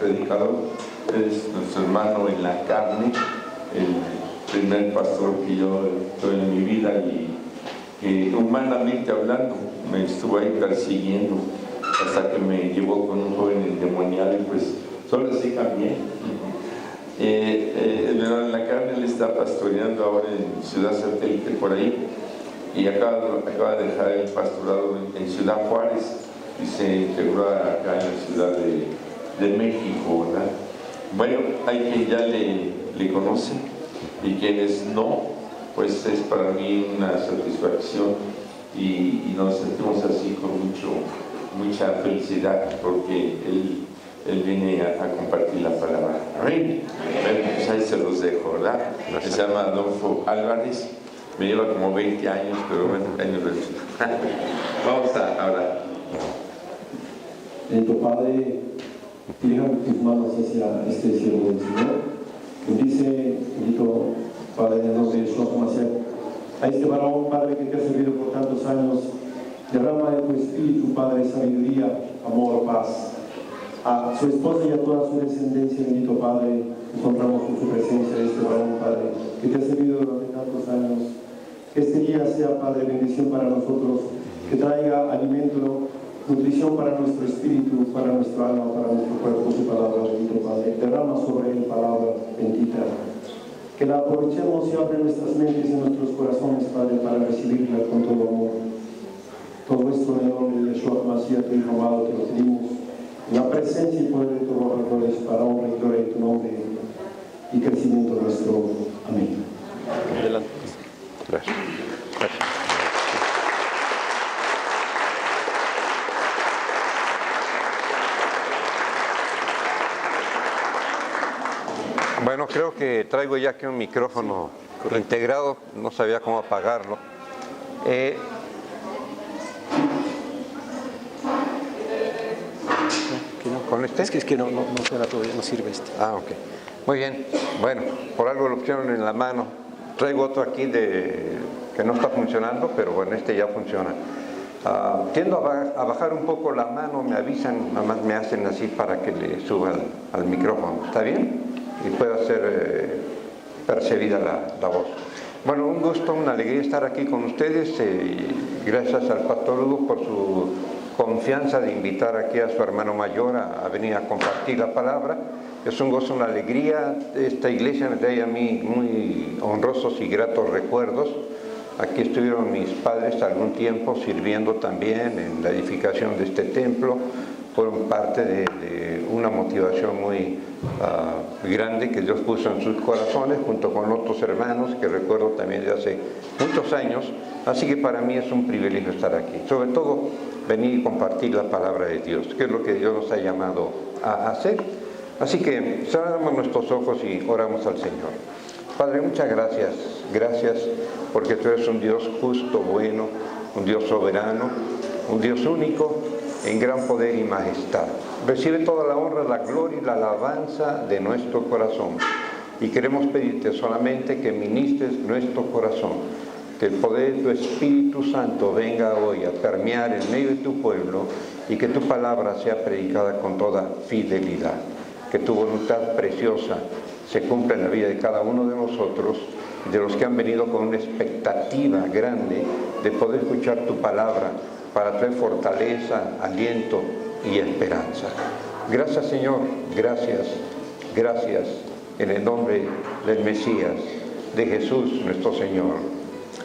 predicador, es nuestro hermano en la carne, el primer pastor que yo tuve en mi vida y que humanamente hablando me estuvo ahí persiguiendo hasta que me llevó con un joven endemoniado y pues solo así cambié. El hermano en la carne, él está pastoreando ahora en Ciudad Satélite por ahí y acaba de dejar el pastorado en Ciudad Juárez y se integró acá en la Ciudad de México, ¿verdad? Bueno, hay quien ya le conoce y quienes no, pues es para mí una satisfacción y nos sentimos así con mucha felicidad porque él viene a compartir la palabra. Amén. Bueno, pues ahí se los dejo, ¿verdad? Se llama Adolfo Álvarez, me lleva como 20 años, pero bueno, años de vamos a hablar. Tu Padre, dirija tus manos hacia este siervo del Señor. Bendice, bendito Padre, en el nombre de Yeshua HaMashiach, a este varón, Padre, que te ha servido por tantos años. Derrama de tu espíritu, Padre, sabiduría, amor, paz. A su esposa y a toda su descendencia, bendito Padre, encontramos con su presencia este varón, Padre, que te ha servido durante tantos años. Que este día sea, Padre, bendición para nosotros, que traiga alimento, nutrición para nuestro espíritu, para nuestro alma, para nuestro cuerpo, su palabra, bendito Padre. Derrama sobre él palabra bendita. Que la aprovechemos y abre nuestras mentes y nuestros corazones, Padre, para recibirla con todo amor. Todo esto en el nombre de Yeshua HaMashiach, tu Hijo amado, te lo pedimos. En la presencia y poder de tu honra, para honra y gloria de tu nombre y crecimiento nuestro. Amén. Adelante. Gracias. Gracias. Bueno, creo que traigo ya aquí un micrófono integrado, no sabía cómo apagarlo. ¿Con este? Es que no suena todavía, no sirve este. Ah, ok. Muy bien. Bueno, por algo lo pusieron en la mano. Traigo otro aquí que no está funcionando, pero bueno, este ya funciona. Tiendo a bajar un poco la mano, me avisan, nada más me hacen así para que le suba al micrófono. ¿Está bien? Y pueda ser percibida la voz. Bueno, un gusto, una alegría estar aquí con ustedes. Gracias al Pastor Hugo por su confianza de invitar aquí a su hermano mayor a venir a compartir la palabra. Es un gozo, una alegría. Esta iglesia me trae a mí muy honrosos y gratos recuerdos. Aquí estuvieron mis padres algún tiempo sirviendo también en la edificación de este templo. Fueron parte de una motivación muy grande que Dios puso en sus corazones, junto con otros hermanos que recuerdo también de hace muchos años. Así que para mí es un privilegio estar aquí. Sobre todo, venir y compartir la palabra de Dios, que es lo que Dios nos ha llamado a hacer. Así que cerramos nuestros ojos y oramos al Señor. Padre, muchas gracias. Gracias porque tú eres un Dios justo, bueno, un Dios soberano, un Dios único, en gran poder y majestad. Recibe toda la honra, la gloria y la alabanza de nuestro corazón. Y queremos pedirte solamente que ministres nuestro corazón, que el poder de tu Espíritu Santo venga hoy a permear en medio de tu pueblo y que tu palabra sea predicada con toda fidelidad. Que tu voluntad preciosa se cumpla en la vida de cada uno de nosotros, de los que han venido con una expectativa grande de poder escuchar tu palabra para traer fortaleza, aliento y esperanza. Gracias, Señor, gracias, gracias, en el nombre del Mesías, de Jesús nuestro Señor.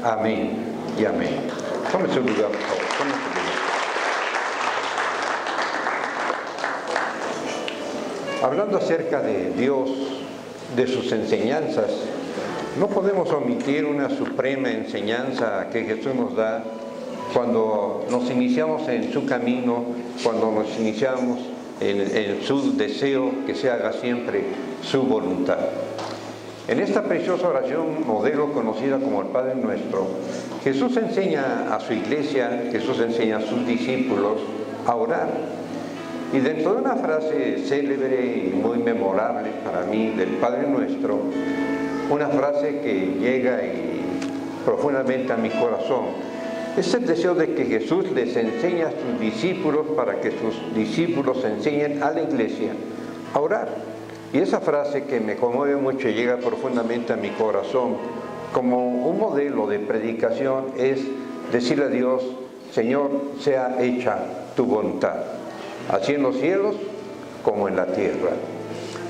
Amén y amén. Tome su lugar, por favor. Tome su lugar. Hablando acerca de Dios, de sus enseñanzas, no podemos omitir una suprema enseñanza que Jesús nos da cuando nos iniciamos en su camino, cuando nos iniciamos en su deseo que se haga siempre su voluntad. En esta preciosa oración modelo conocida como el Padre Nuestro, Jesús enseña a su iglesia, Jesús enseña a sus discípulos a orar. Y dentro de una frase célebre y muy memorable para mí del Padre Nuestro, una frase que llega profundamente a mi corazón, es el deseo de que Jesús les enseñe a sus discípulos para que sus discípulos enseñen a la iglesia a orar. Y esa frase que me conmueve mucho y llega profundamente a mi corazón, como un modelo de predicación, es decirle a Dios: Señor, sea hecha tu voluntad, así en los cielos como en la tierra.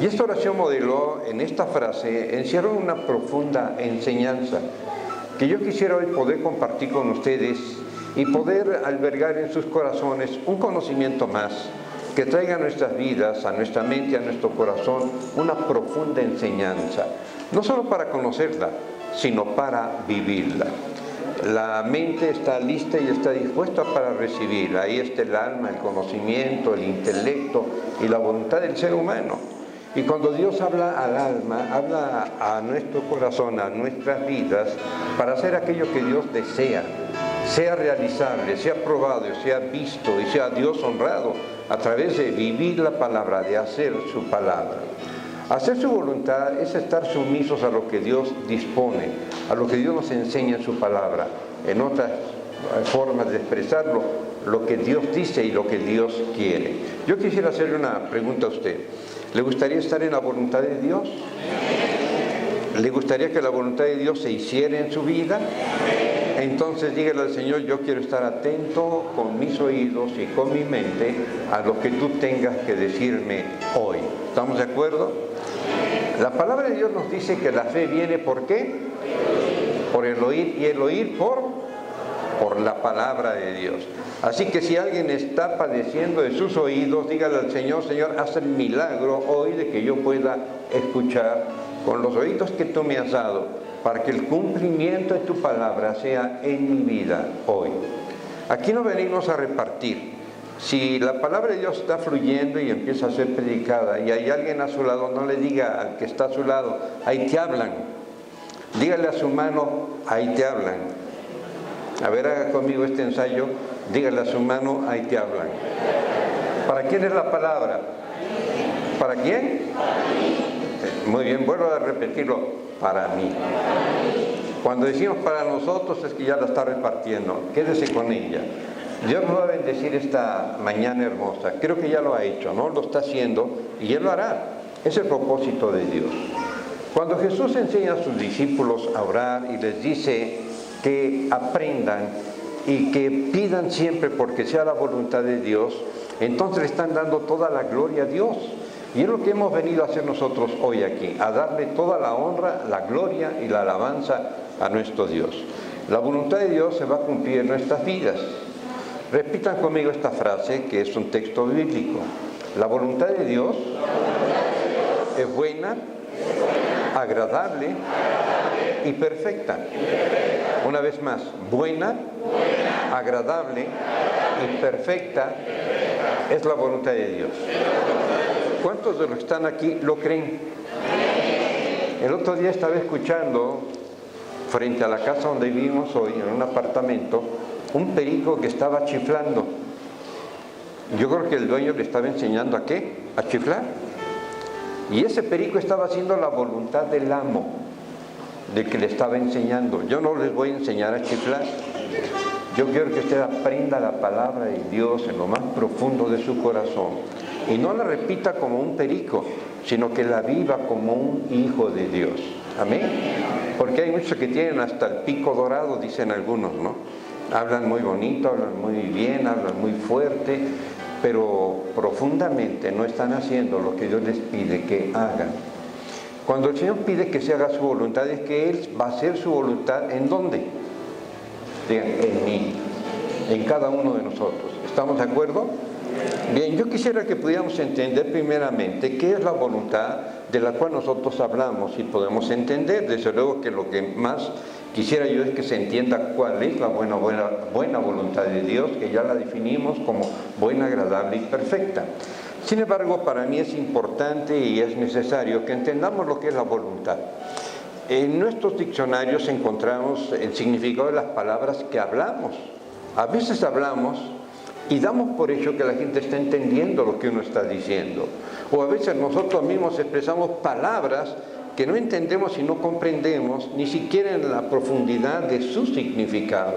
Y esta oración modelo, en esta frase, encierra una profunda enseñanza que yo quisiera hoy poder compartir con ustedes y poder albergar en sus corazones un conocimiento más que traiga a nuestras vidas, a nuestra mente, a nuestro corazón, una profunda enseñanza, no solo para conocerla, sino para vivirla. La mente está lista y está dispuesta para recibir. Ahí está el alma, el conocimiento, el intelecto y la voluntad del ser humano. Y cuando Dios habla al alma, habla a nuestro corazón, a nuestras vidas, para hacer aquello que Dios desea, sea realizable, sea probado, sea visto y sea Dios honrado a través de vivir la palabra, de hacer su palabra. Hacer su voluntad es estar sumisos a lo que Dios dispone, a lo que Dios nos enseña en su palabra. En otras formas de expresarlo, lo que Dios dice y lo que Dios quiere. Yo quisiera hacerle una pregunta a usted. ¿Le gustaría estar en la voluntad de Dios? ¿Le gustaría que la voluntad de Dios se hiciera en su vida? Entonces dígale al Señor: yo quiero estar atento con mis oídos y con mi mente a lo que tú tengas que decirme hoy. ¿Estamos de acuerdo? La palabra de Dios nos dice que la fe viene ¿por qué? Por el oír, y el oír por la palabra de Dios. Así que si alguien está padeciendo de sus oídos, dígale al Señor: Señor, haz el milagro hoy de que yo pueda escuchar con los oídos que tú me has dado, para que el cumplimiento de tu palabra sea en mi vida hoy. Aquí no venimos a repartir. Si la palabra de Dios está fluyendo y empieza a ser predicada y hay alguien a su lado, no le diga al que está a su lado: ahí te hablan. Dígale a su mano: ahí te hablan. A ver, haga conmigo este ensayo. Dígale a su mano: ahí te hablan. ¿Para quién es la palabra? ¿Para quién? Muy bien, vuelvo a repetirlo: para mí. Cuando decimos para nosotros es que ya la está repartiendo. Quédese con ella. Dios nos va a bendecir esta mañana hermosa. Creo que ya lo ha hecho, ¿no? Lo está haciendo y Él lo hará. Es el propósito de Dios. Cuando Jesús enseña a sus discípulos a orar y les dice que aprendan y que pidan siempre porque sea la voluntad de Dios, entonces le están dando toda la gloria a Dios. Y es lo que hemos venido a hacer nosotros hoy aquí, a darle toda la honra, la gloria y la alabanza a nuestro Dios. La voluntad de Dios se va a cumplir en nuestras vidas. Repitan conmigo esta frase, que es un texto bíblico. La voluntad de Dios es buena, agradable y perfecta. Una vez más: buena, agradable y perfecta es la voluntad de Dios. ¿Cuántos de los que están aquí lo creen? El otro día estaba escuchando, frente a la casa donde vivimos hoy, en un apartamento, un perico que estaba chiflando. Yo creo que el dueño le estaba enseñando ¿a qué? A chiflar. Y ese perico estaba haciendo la voluntad del amo, del que le estaba enseñando. Yo no les voy a enseñar a chiflar. Yo quiero que usted aprenda la palabra de Dios en lo más profundo de su corazón. Y no la repita como un perico, sino que la viva como un hijo de Dios. Amén. Porque hay muchos que tienen hasta el pico dorado, dicen algunos, ¿no? Hablan muy bonito, hablan muy bien, hablan muy fuerte, pero profundamente no están haciendo lo que Dios les pide que hagan. Cuando el Señor pide que se haga su voluntad, es que Él va a hacer su voluntad ¿en dónde? Digan: en mí, en cada uno de nosotros. ¿Estamos de acuerdo? Bien, yo quisiera que pudiéramos entender primeramente qué es la voluntad de la cual nosotros hablamos y podemos entender. Desde luego que lo que más quisiera yo es que se entienda cuál es la buena voluntad de Dios, que ya la definimos como buena, agradable y perfecta. Sin embargo, para mí es importante y es necesario que entendamos lo que es la voluntad. En nuestros diccionarios encontramos el significado de las palabras que hablamos. A veces hablamos y damos por hecho que la gente está entendiendo lo que uno está diciendo. O a veces nosotros mismos expresamos palabras que no entendemos y no comprendemos ni siquiera en la profundidad de su significado.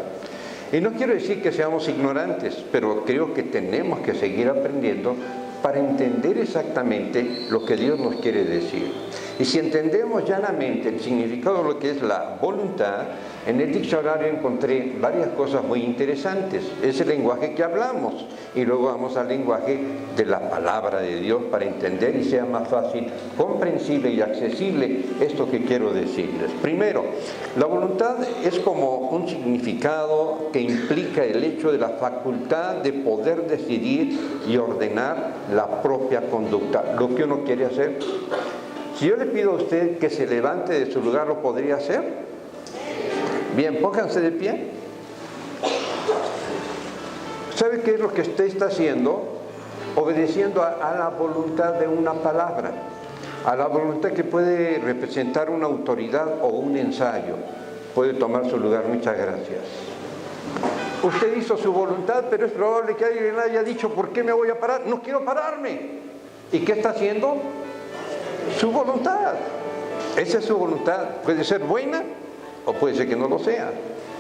Y no quiero decir que seamos ignorantes, pero creo que tenemos que seguir aprendiendo para entender exactamente lo que Dios nos quiere decir. Y si entendemos llanamente el significado de lo que es la voluntad, en el diccionario encontré varias cosas muy interesantes. Es el lenguaje que hablamos y luego vamos al lenguaje de la palabra de Dios para entender y sea más fácil, comprensible y accesible esto que quiero decirles. Primero, la voluntad es como un significado que implica el hecho de la facultad de poder decidir y ordenar la propia conducta, lo que uno quiere hacer. Si yo le pido a usted que se levante de su lugar, ¿lo podría hacer? Bien, pónganse de pie. ¿Sabe qué es lo que usted está haciendo? Obedeciendo a la voluntad de una palabra, a la voluntad que puede representar una autoridad o un ensayo. Puede tomar su lugar, muchas gracias. Usted hizo su voluntad, pero es probable que alguien haya dicho, ¿por qué me voy a parar? No quiero pararme. ¿Y qué está haciendo? Su voluntad. Esa es su voluntad. Puede ser buena o puede ser que no lo sea.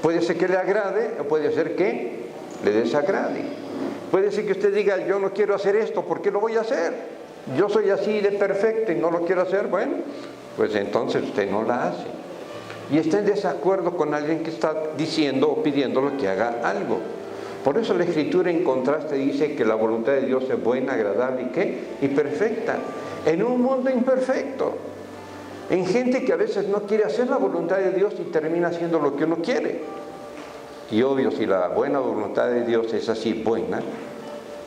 Puede ser que le agrade o puede ser que le desagrade. Puede ser que usted diga, yo no quiero hacer esto, ¿por qué lo voy a hacer? Yo soy así de perfecto y no lo quiero hacer. Bueno, pues entonces usted no la hace. Y está en desacuerdo con alguien que está diciendo o pidiéndole que haga algo. Por eso la Escritura en contraste dice que la voluntad de Dios es buena, agradable y ¿qué? Y perfecta. En un mundo imperfecto, en gente que a veces no quiere hacer la voluntad de Dios y termina haciendo lo que uno quiere. Y obvio, si la buena voluntad de Dios es así buena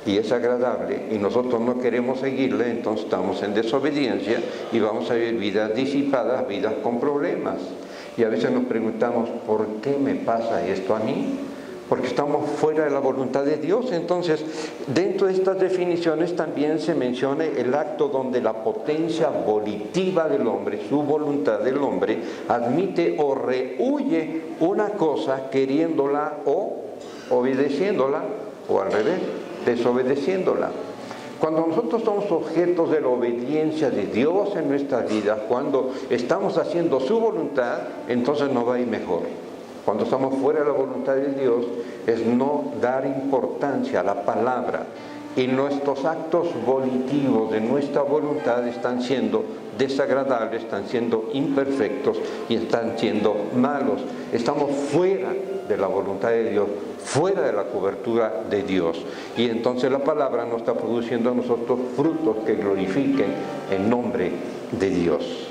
y es agradable y nosotros no queremos seguirle, entonces estamos en desobediencia y vamos a vivir vidas disipadas, vidas con problemas. Y a veces nos preguntamos, ¿por qué me pasa esto a mí? Porque estamos fuera de la voluntad de Dios. Entonces, dentro de estas definiciones también se menciona el acto donde la potencia volitiva del hombre, su voluntad del hombre, admite o rehúye una cosa queriéndola o obedeciéndola, o al revés, desobedeciéndola. Cuando nosotros somos objetos de la obediencia de Dios en nuestras vidas, cuando estamos haciendo su voluntad, entonces nos va a ir mejor. Cuando estamos fuera de la voluntad de Dios, es no dar importancia a la palabra. Y nuestros actos volitivos de nuestra voluntad están siendo desagradables, están siendo imperfectos y están siendo malos. Estamos fuera de la voluntad de Dios, fuera de la cobertura de Dios. Y entonces la palabra no está produciendo a nosotros frutos que glorifiquen el nombre de Dios.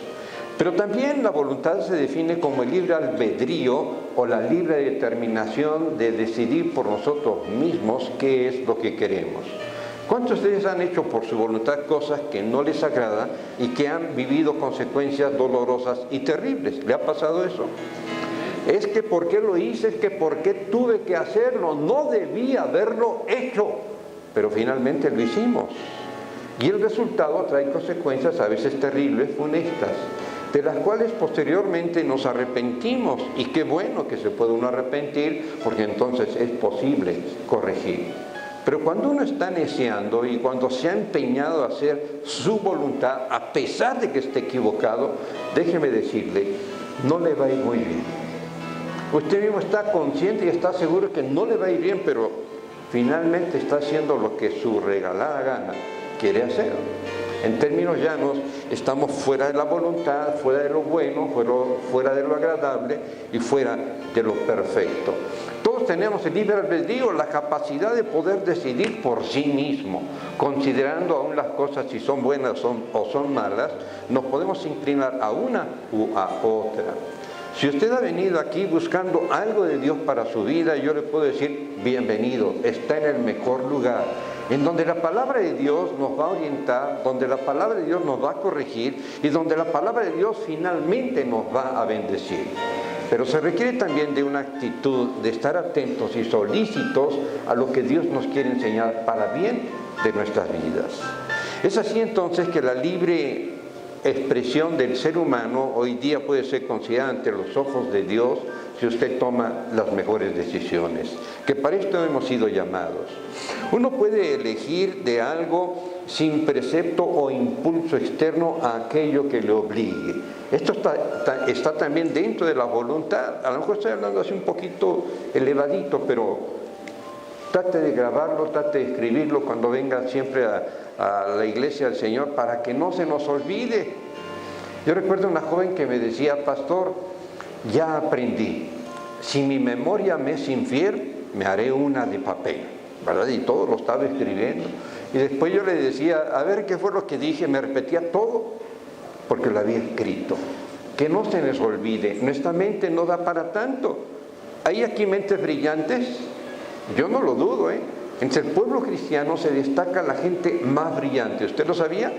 Pero también la voluntad se define como el libre albedrío o la libre determinación de decidir por nosotros mismos qué es lo que queremos. ¿Cuántos de ustedes han hecho por su voluntad cosas que no les agradan y que han vivido consecuencias dolorosas y terribles? ¿Le ha pasado eso? Es que ¿por qué lo hice? Es que ¿por qué tuve que hacerlo? No debía haberlo hecho, pero finalmente lo hicimos. Y el resultado trae consecuencias a veces terribles, funestas, de las cuales posteriormente nos arrepentimos. Y qué bueno que se puede uno arrepentir, porque entonces es posible corregir. Pero cuando uno está neciando y cuando se ha empeñado a hacer su voluntad, a pesar de que esté equivocado, déjeme decirle, no le va a ir muy bien. Usted mismo está consciente y está seguro que no le va a ir bien, pero finalmente está haciendo lo que su regalada gana quiere hacer. En términos llanos, estamos fuera de la voluntad, fuera de lo bueno, fuera de lo agradable y fuera de lo perfecto. Todos tenemos el libre albedrío, la capacidad de poder decidir por sí mismo, considerando aún las cosas si son buenas o son malas, nos podemos inclinar a una u a otra. Si usted ha venido aquí buscando algo de Dios para su vida, yo le puedo decir, bienvenido, está en el mejor lugar, en donde la palabra de Dios nos va a orientar, donde la palabra de Dios nos va a corregir y donde la palabra de Dios finalmente nos va a bendecir. Pero se requiere también de una actitud de estar atentos y solícitos a lo que Dios nos quiere enseñar para bien de nuestras vidas. Es así entonces que la libre expresión del ser humano hoy día puede ser considerada ante los ojos de Dios si usted toma las mejores decisiones, que para esto hemos sido llamados. Uno puede elegir de algo sin precepto o impulso externo a aquello que le obligue. Esto está también dentro de la voluntad. A lo mejor estoy hablando así un poquito elevadito, pero Trate de grabarlo, trate de escribirlo cuando venga siempre a la iglesia del Señor para que no se nos olvide. Yo recuerdo una joven que me decía: pastor, ya aprendí, si mi memoria me es infiel, me haré una de papel, ¿verdad? Y todo lo estaba escribiendo. Y después yo le decía: a ver qué fue lo que dije, me repetía todo, porque lo había escrito. Que no se les olvide, nuestra mente no da para tanto. ¿Hay aquí mentes brillantes? Yo no lo dudo, ¿eh? Entre el pueblo cristiano se destaca la gente más brillante. ¿Usted lo sabía?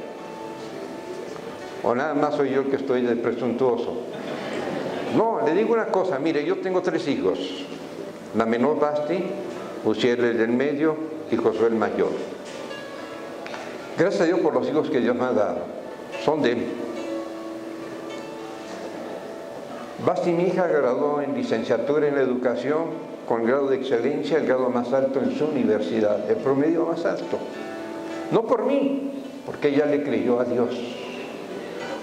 ¿O nada más soy yo el que estoy de presuntuoso? No, le digo una cosa, mire, yo tengo 3 hijos. La menor Basti, Uciel el del medio y Josué el mayor. Gracias a Dios por los hijos que Dios me ha dado. Son de él. Basti, mi hija, graduó en licenciatura en educación con grado de excelencia, el grado más alto en su universidad, el promedio más alto. No por mí, porque ella le creyó a Dios.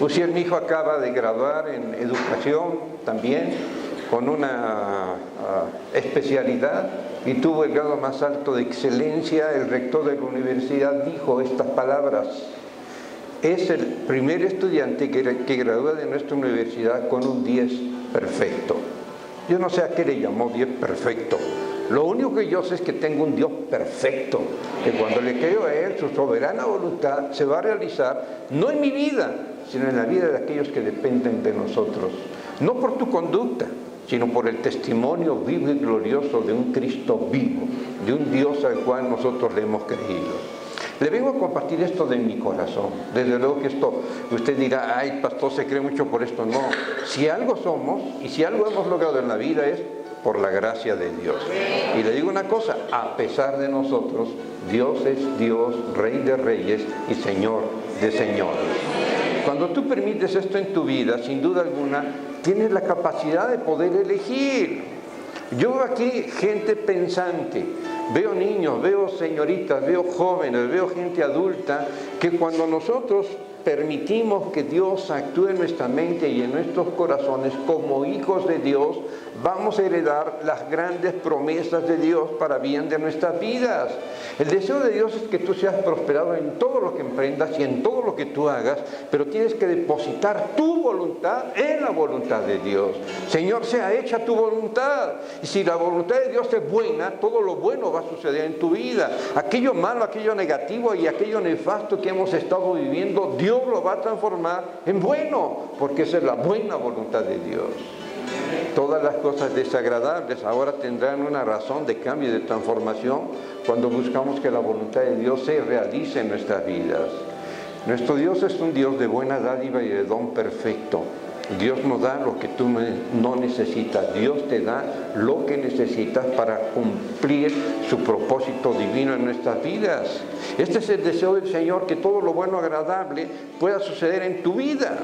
Uciel, mi hijo, acaba de graduar en educación también, con una especialidad, y tuvo el grado más alto de excelencia. El rector de la universidad dijo estas palabras: es el primer estudiante que gradúa de nuestra universidad con un 10 perfecto. Yo no sé a qué le llamó 10 perfecto. Lo único que yo sé es que tengo un Dios perfecto, que cuando le creo a Él, su soberana voluntad se va a realizar, no en mi vida, sino en la vida de aquellos que dependen de nosotros. No por tu conducta, sino por el testimonio vivo y glorioso de un Cristo vivo, de un Dios al cual nosotros le hemos creído. Le vengo a compartir esto de mi corazón. Desde luego que esto, usted dirá: ay, pastor, se cree mucho por esto. No, si algo somos y si algo hemos logrado en la vida es por la gracia de Dios. Y le digo una cosa: a pesar de nosotros, Dios es Dios, Rey de reyes y Señor de señores. Cuando tú permites esto en tu vida, sin duda alguna, tienes la capacidad de poder elegir. Yo veo aquí gente pensante, veo niños, veo señoritas, veo jóvenes, veo gente adulta, que cuando nosotros permitimos que Dios actúe en nuestra mente y en nuestros corazones como hijos de Dios, vamos a heredar las grandes promesas de Dios para bien de nuestras vidas. El deseo de Dios es que tú seas prosperado en todo lo que emprendas y en todo lo que tú hagas, pero tienes que depositar tu voluntad en la voluntad de Dios. Señor, sea hecha tu voluntad. Y si la voluntad de Dios es buena, todo lo bueno va a suceder en tu vida. Aquello malo, aquello negativo y aquello nefasto que hemos estado viviendo, Dios lo va a transformar en bueno, porque esa es la buena voluntad de Dios. Todas las cosas desagradables ahora tendrán una razón de cambio y de transformación cuando buscamos que la voluntad de Dios se realice en nuestras vidas. Nuestro Dios es un Dios de buena dádiva y de don perfecto. Dios no da lo que tú no necesitas. Dios te da lo que necesitas para cumplir su propósito divino en nuestras vidas. Este es el deseo del Señor, que todo lo bueno, agradable pueda suceder en tu vida.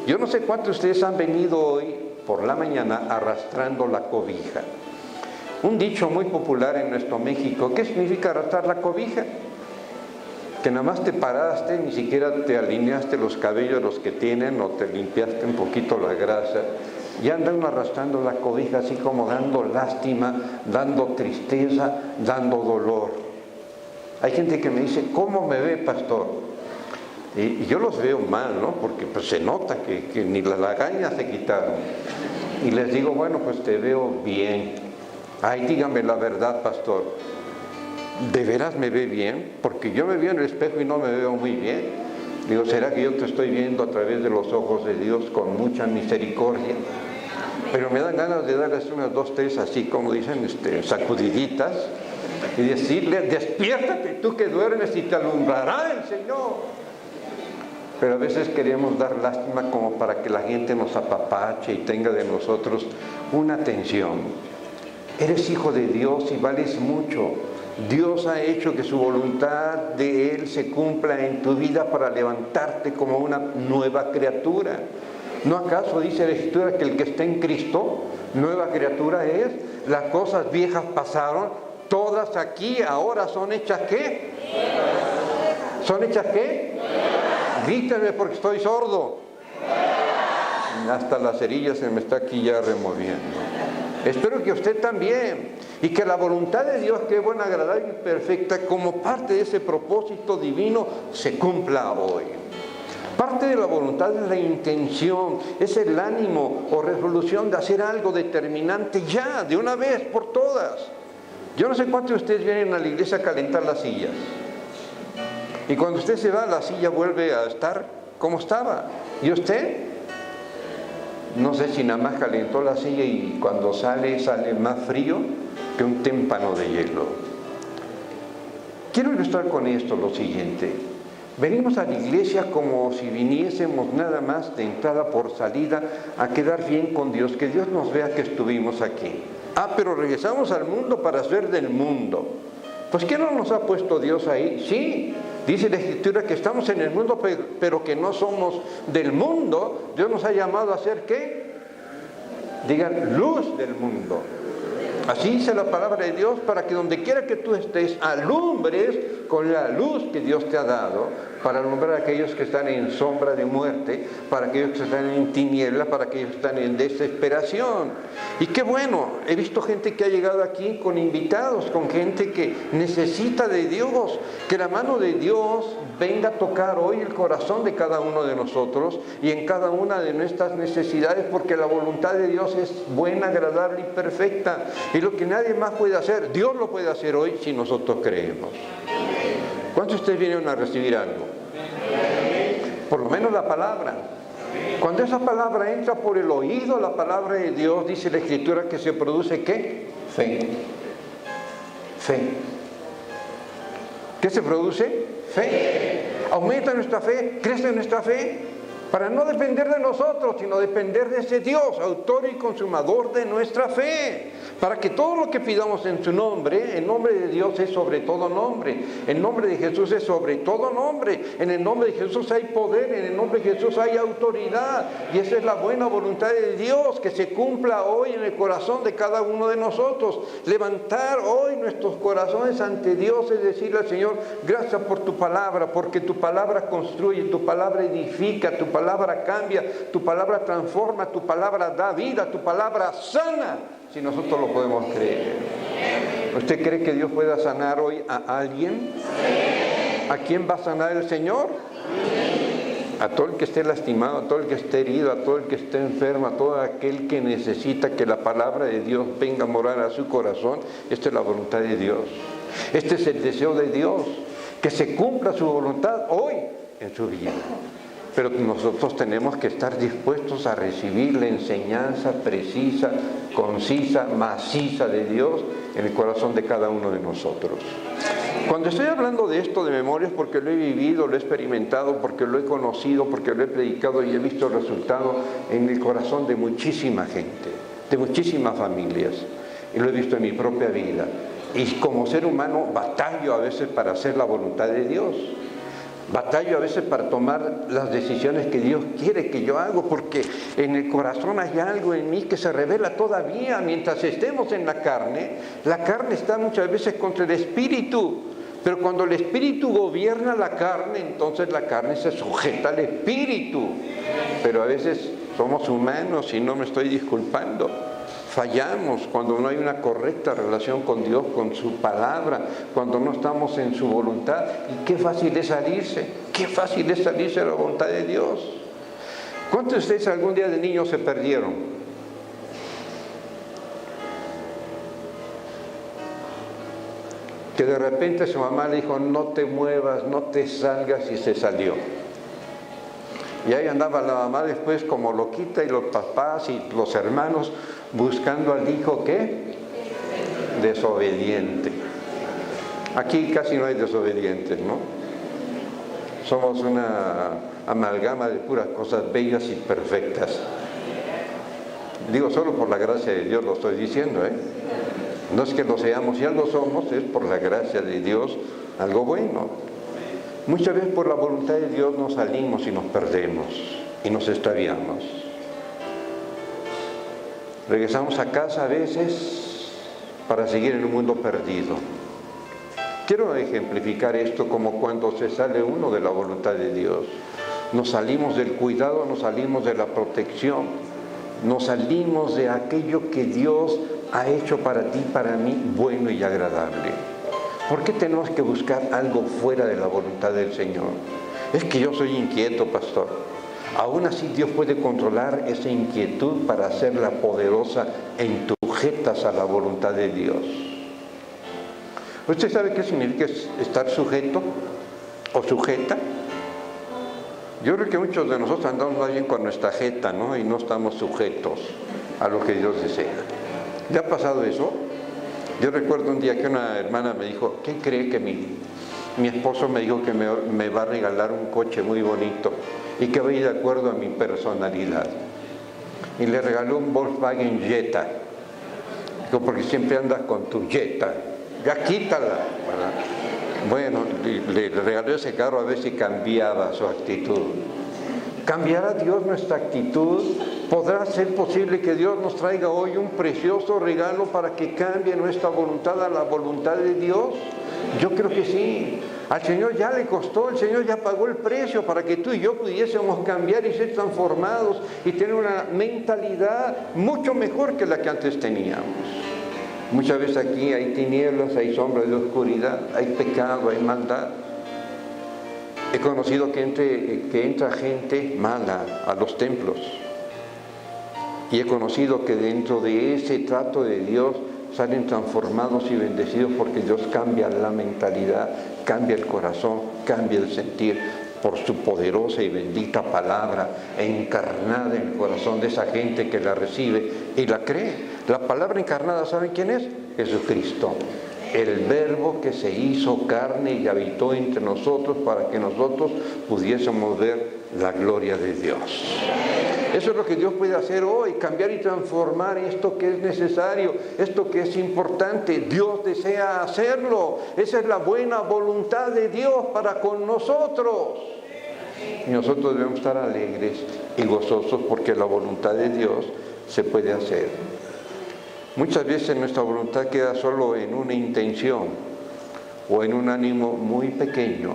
Yo no sé cuántos de ustedes han venido hoy por la mañana arrastrando la cobija. Un dicho muy popular en nuestro México. ¿Qué significa arrastrar la cobija? Que nada más te paraste, ni siquiera te alineaste los cabellos los que tienen, o te limpiaste un poquito la grasa, y andan arrastrando la cobija así como dando lástima, dando tristeza, dando dolor. Hay gente que me dice: ¿cómo me ve, pastor? Y yo los veo mal, ¿no? Porque pues se nota que ni las lagañas se quitaron. Y les digo: bueno, pues te veo bien. Ay, dígame la verdad, pastor. ¿De veras me ve bien? Porque yo me veo en el espejo y no me veo muy bien. Digo: ¿será que yo te estoy viendo a través de los ojos de Dios con mucha misericordia? Pero me dan ganas de darles unas 2, 3, así como dicen, sacudiditas, y decirle: despiértate tú que duermes y te alumbrará el Señor. Pero a veces queremos dar lástima como para que la gente nos apapache y tenga de nosotros una atención. Eres hijo de Dios y vales mucho. Dios ha hecho que su voluntad de Él se cumpla en tu vida para levantarte como una nueva criatura. ¿No acaso dice la Escritura que el que está en Cristo, nueva criatura es? Las cosas viejas pasaron, todas aquí ahora son hechas ¿qué? ¿Son hechas qué? Grítame porque estoy sordo. Hasta la cerilla se me está aquí ya removiendo. Espero que usted también. Y que la voluntad de Dios, que es buena, agradable y perfecta, como parte de ese propósito divino, se cumpla hoy. Parte de la voluntad es la intención, es el ánimo o resolución de hacer algo determinante ya, de una vez por todas. Yo no sé cuántos de ustedes vienen a la iglesia a calentar las sillas. Y cuando usted se va, la silla vuelve a estar como estaba. ¿Y usted? No sé si nada más calentó la silla y cuando sale más frío que un témpano de hielo. Quiero ilustrar con esto lo siguiente. Venimos a la iglesia como si viniésemos nada más de entrada por salida a quedar bien con Dios, que Dios nos vea que estuvimos aquí. Pero regresamos al mundo para ser del mundo. Pues ¿qué no nos ha puesto Dios ahí? Sí, dice la Escritura que estamos en el mundo, pero que no somos del mundo. Dios nos ha llamado a ser ¿qué? Digan, luz del mundo. Así dice la palabra de Dios, para que donde quiera que tú estés, alumbres con la luz que Dios te ha dado, para alumbrar a aquellos que están en sombra de muerte, para aquellos que están en tinieblas, para aquellos que están en desesperación. Y qué bueno, he visto gente que ha llegado aquí con invitados, con gente que necesita de Dios, que la mano de Dios venga a tocar hoy el corazón de cada uno de nosotros y en cada una de nuestras necesidades, porque la voluntad de Dios es buena, agradable y perfecta. Y lo que nadie más puede hacer, Dios lo puede hacer hoy si nosotros creemos. ¿Cuántos de ustedes vienen a recibir algo? Por lo menos la palabra. Cuando esa palabra entra por el oído, la palabra de Dios, dice la Escritura que se produce ¿qué? Fe. Fe. ¿Qué se produce? Fe. Aumenta nuestra fe, crece nuestra fe, para no depender de nosotros, sino depender de ese Dios, autor y consumador de nuestra fe. Para que todo lo que pidamos en su nombre, el nombre de Dios es sobre todo nombre, el nombre de Jesús es sobre todo nombre, en el nombre de Jesús hay poder, en el nombre de Jesús hay autoridad, y esa es la buena voluntad de Dios, que se cumpla hoy en el corazón de cada uno de nosotros. Levantar hoy nuestros corazones ante Dios, es decirle al Señor, gracias por tu palabra, porque tu palabra construye, tu palabra edifica, tu palabra cambia, tu palabra transforma, tu palabra da vida, tu palabra sana, si nosotros lo podemos creer. ¿Usted cree que Dios pueda sanar hoy a alguien? ¿A quién va a sanar el Señor? A todo el que esté lastimado, a todo el que esté herido, a todo el que esté enfermo, a todo aquel que necesita que la palabra de Dios venga a morar a su corazón. Esta es la voluntad de Dios. Este es el deseo de Dios, que se cumpla su voluntad hoy en su vida. Pero nosotros tenemos que estar dispuestos a recibir la enseñanza precisa, concisa, maciza de Dios en el corazón de cada uno de nosotros. Cuando estoy hablando de esto de memoria es porque lo he vivido, lo he experimentado, porque lo he conocido, porque lo he predicado y he visto el resultado en el corazón de muchísima gente, de muchísimas familias. Y lo he visto en mi propia vida. Y como ser humano batallo a veces para hacer la voluntad de Dios. Batallo a veces para tomar las decisiones que Dios quiere que yo haga, porque en el corazón hay algo en mí que se revela todavía. Mientras estemos en la carne está muchas veces contra el espíritu, pero cuando el espíritu gobierna la carne, entonces la carne se sujeta al espíritu. Pero a veces somos humanos y no me estoy disculpando. Fallamos cuando no hay una correcta relación con Dios, con su palabra, cuando no estamos en su voluntad. Y qué fácil es salirse de la voluntad de Dios. ¿Cuántos de ustedes algún día de niños se perdieron? Que de repente su mamá le dijo, no te muevas, no te salgas, y se salió. Y ahí andaba la mamá después como loquita, y los papás y los hermanos buscando al hijo, ¿qué? Desobediente. Aquí casi no hay desobedientes, ¿no? Somos una amalgama de puras cosas bellas y perfectas. Digo, solo por la gracia de Dios lo estoy diciendo, ¿eh? No es que lo seamos, ya lo somos, es por la gracia de Dios algo bueno. Muchas veces por la voluntad de Dios nos salimos y nos perdemos y nos extraviamos. Regresamos a casa a veces para seguir en un mundo perdido. Quiero ejemplificar esto como cuando se sale uno de la voluntad de Dios. Nos salimos del cuidado, nos salimos de la protección nos salimos de aquello que Dios ha hecho para ti, para mí, bueno y agradable. ¿Por qué tenemos que buscar algo fuera de la voluntad del Señor? Es que yo soy inquieto, pastor. Aún así Dios puede controlar esa inquietud para hacerla poderosa en sujetas a la voluntad de Dios. ¿Usted sabe qué significa estar sujeto o sujeta? Yo creo que muchos de nosotros andamos más bien con nuestra jeta, ¿no? Y no estamos sujetos a lo que Dios desea. ¿Le ha pasado eso? Yo recuerdo un día que una hermana me dijo, ¿qué cree que mi esposo me dijo que me va a regalar un coche muy bonito y que va a ir de acuerdo a mi personalidad? Y le regaló un Volkswagen Jetta. Dijo, porque siempre andas con tu Jetta. Ya quítala, ¿verdad? Bueno, le regaló ese carro a ver si cambiaba su actitud. ¿Cambiará Dios nuestra actitud? ¿Podrá ser posible que Dios nos traiga hoy un precioso regalo para que cambie nuestra voluntad a la voluntad de Dios? Yo creo que sí. Al Señor ya le costó, el Señor ya pagó el precio para que tú y yo pudiésemos cambiar y ser transformados y tener una mentalidad mucho mejor que la que antes teníamos. Muchas veces aquí hay tinieblas, hay sombras de oscuridad, hay pecado, hay maldad. He conocido que entra gente mala a los templos. Y he conocido que dentro de ese trato de Dios salen transformados y bendecidos porque Dios cambia la mentalidad, cambia el corazón, cambia el sentir por su poderosa y bendita palabra encarnada en el corazón de esa gente que la recibe y la cree. La palabra encarnada, ¿saben quién es? Jesucristo. El verbo que se hizo carne y habitó entre nosotros para que nosotros pudiésemos ver la gloria de Dios. Eso es lo que Dios puede hacer hoy, cambiar y transformar esto que es necesario, esto que es importante. Dios desea hacerlo. Esa es la buena voluntad de Dios para con nosotros. Y nosotros debemos estar alegres y gozosos porque la voluntad de Dios se puede hacer. Muchas veces nuestra voluntad queda solo en una intención o en un ánimo muy pequeño,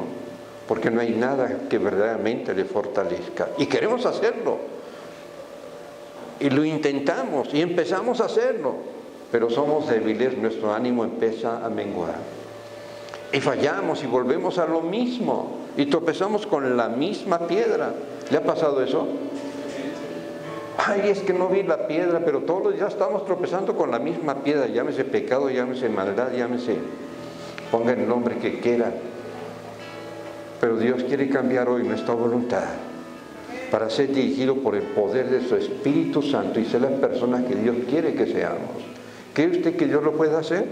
porque no hay nada que verdaderamente le fortalezca. Y queremos hacerlo. Y lo intentamos y empezamos a hacerlo, pero somos débiles, nuestro ánimo empieza a menguar. Y fallamos y volvemos a lo mismo y tropezamos con la misma piedra. ¿Le ha pasado eso? Ay, es que no vi la piedra, pero todos los días estamos tropezando con la misma piedra. Llámese pecado, llámese maldad, llámese, ponga el nombre que quiera. Pero Dios quiere cambiar hoy nuestra voluntad para ser dirigido por el poder de su Espíritu Santo y ser las personas que Dios quiere que seamos. ¿Cree usted que Dios lo puede hacer?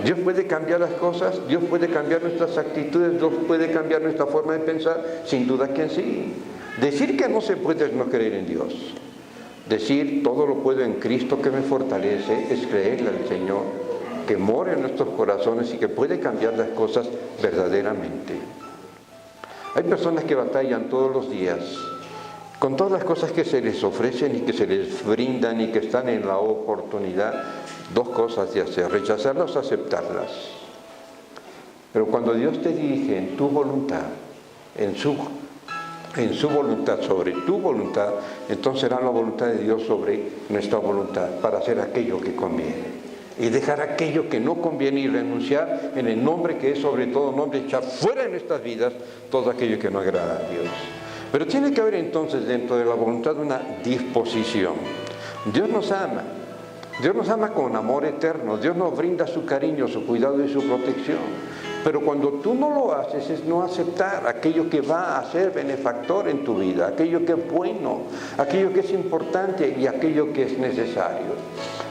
Dios puede cambiar las cosas, Dios puede cambiar nuestras actitudes, Dios puede cambiar nuestra forma de pensar, sin duda que sí. Decir que no se puede es no creer en Dios. Decir todo lo puedo en Cristo que me fortalece es creerle al Señor que mora en nuestros corazones y que puede cambiar las cosas verdaderamente. Hay personas que batallan todos los días con todas las cosas que se les ofrecen y que se les brindan y que están en la oportunidad, dos cosas de hacer, rechazarlas o aceptarlas. Pero cuando Dios te dirige en tu voluntad, en su voluntad sobre tu voluntad, entonces será la voluntad de Dios sobre nuestra voluntad para hacer aquello que conviene. Y dejar aquello que no conviene y renunciar en el nombre que es sobre todo nombre, echar fuera de nuestras vidas todo aquello que no agrada a Dios. Pero tiene que haber entonces dentro de la voluntad una disposición. Dios nos ama con amor eterno, Dios nos brinda su cariño, su cuidado y su protección. Pero cuando tú no lo haces es no aceptar aquello que va a ser benefactor en tu vida, aquello que es bueno, aquello que es importante y aquello que es necesario.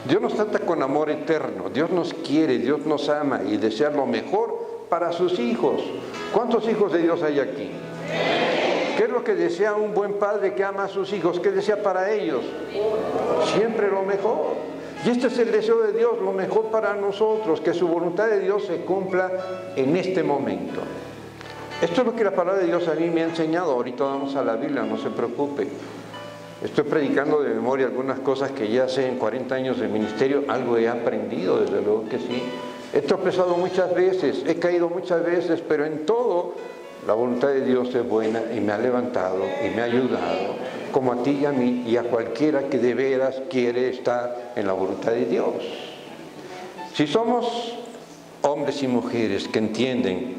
Dios nos trata con amor eterno, Dios nos quiere, Dios nos ama y desea lo mejor para sus hijos. ¿Cuántos hijos de Dios hay aquí? ¿Qué es lo que desea un buen padre que ama a sus hijos? ¿Qué desea para ellos? Siempre lo mejor. Y este es el deseo de Dios, lo mejor para nosotros, que su voluntad de Dios se cumpla en este momento. Esto es lo que la palabra de Dios a mí me ha enseñado. Ahorita vamos a la Biblia, no se preocupe. Estoy predicando de memoria algunas cosas que ya sé en 40 años de ministerio, algo he aprendido, desde luego que sí. He tropezado muchas veces, he caído muchas veces, pero en todo la voluntad de Dios es buena y me ha levantado y me ha ayudado como a ti y a mí y a cualquiera que de veras quiere estar en la voluntad de Dios. Si somos hombres y mujeres que entienden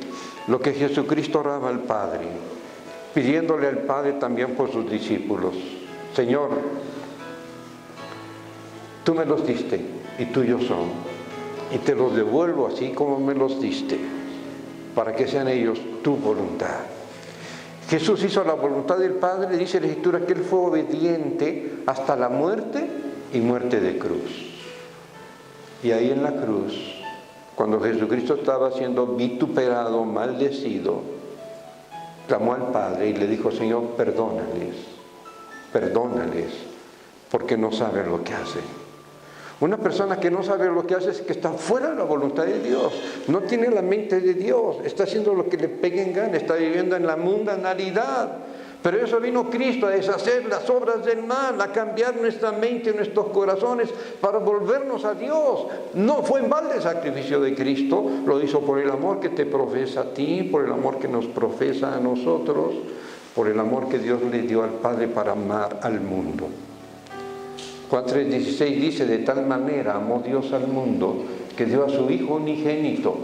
lo que Jesucristo oraba al Padre, pidiéndole al Padre también por sus discípulos: Señor, tú me los diste y tuyos son, y te los devuelvo así como me los diste, para que sean ellos tu voluntad. Jesús hizo la voluntad del Padre, dice la Escritura que Él fue obediente hasta la muerte y muerte de cruz. Y ahí en la cruz, cuando Jesucristo estaba siendo vituperado, maldecido, clamó al Padre y le dijo: Señor, perdónales, porque no saben lo que hacen. Una persona que no sabe lo que hace es que está fuera de la voluntad de Dios, no tiene la mente de Dios, está haciendo lo que le pegue en gana, está viviendo en la mundanalidad. Pero eso vino Cristo, a deshacer las obras del mal, a cambiar nuestra mente y nuestros corazones para volvernos a Dios. No fue en balde el sacrificio de Cristo, lo hizo por el amor que te profesa a ti, por el amor que nos profesa a nosotros, por el amor que Dios le dio al Padre para amar al mundo. Juan 3:16 dice: de tal manera amó Dios al mundo que dio a su Hijo unigénito,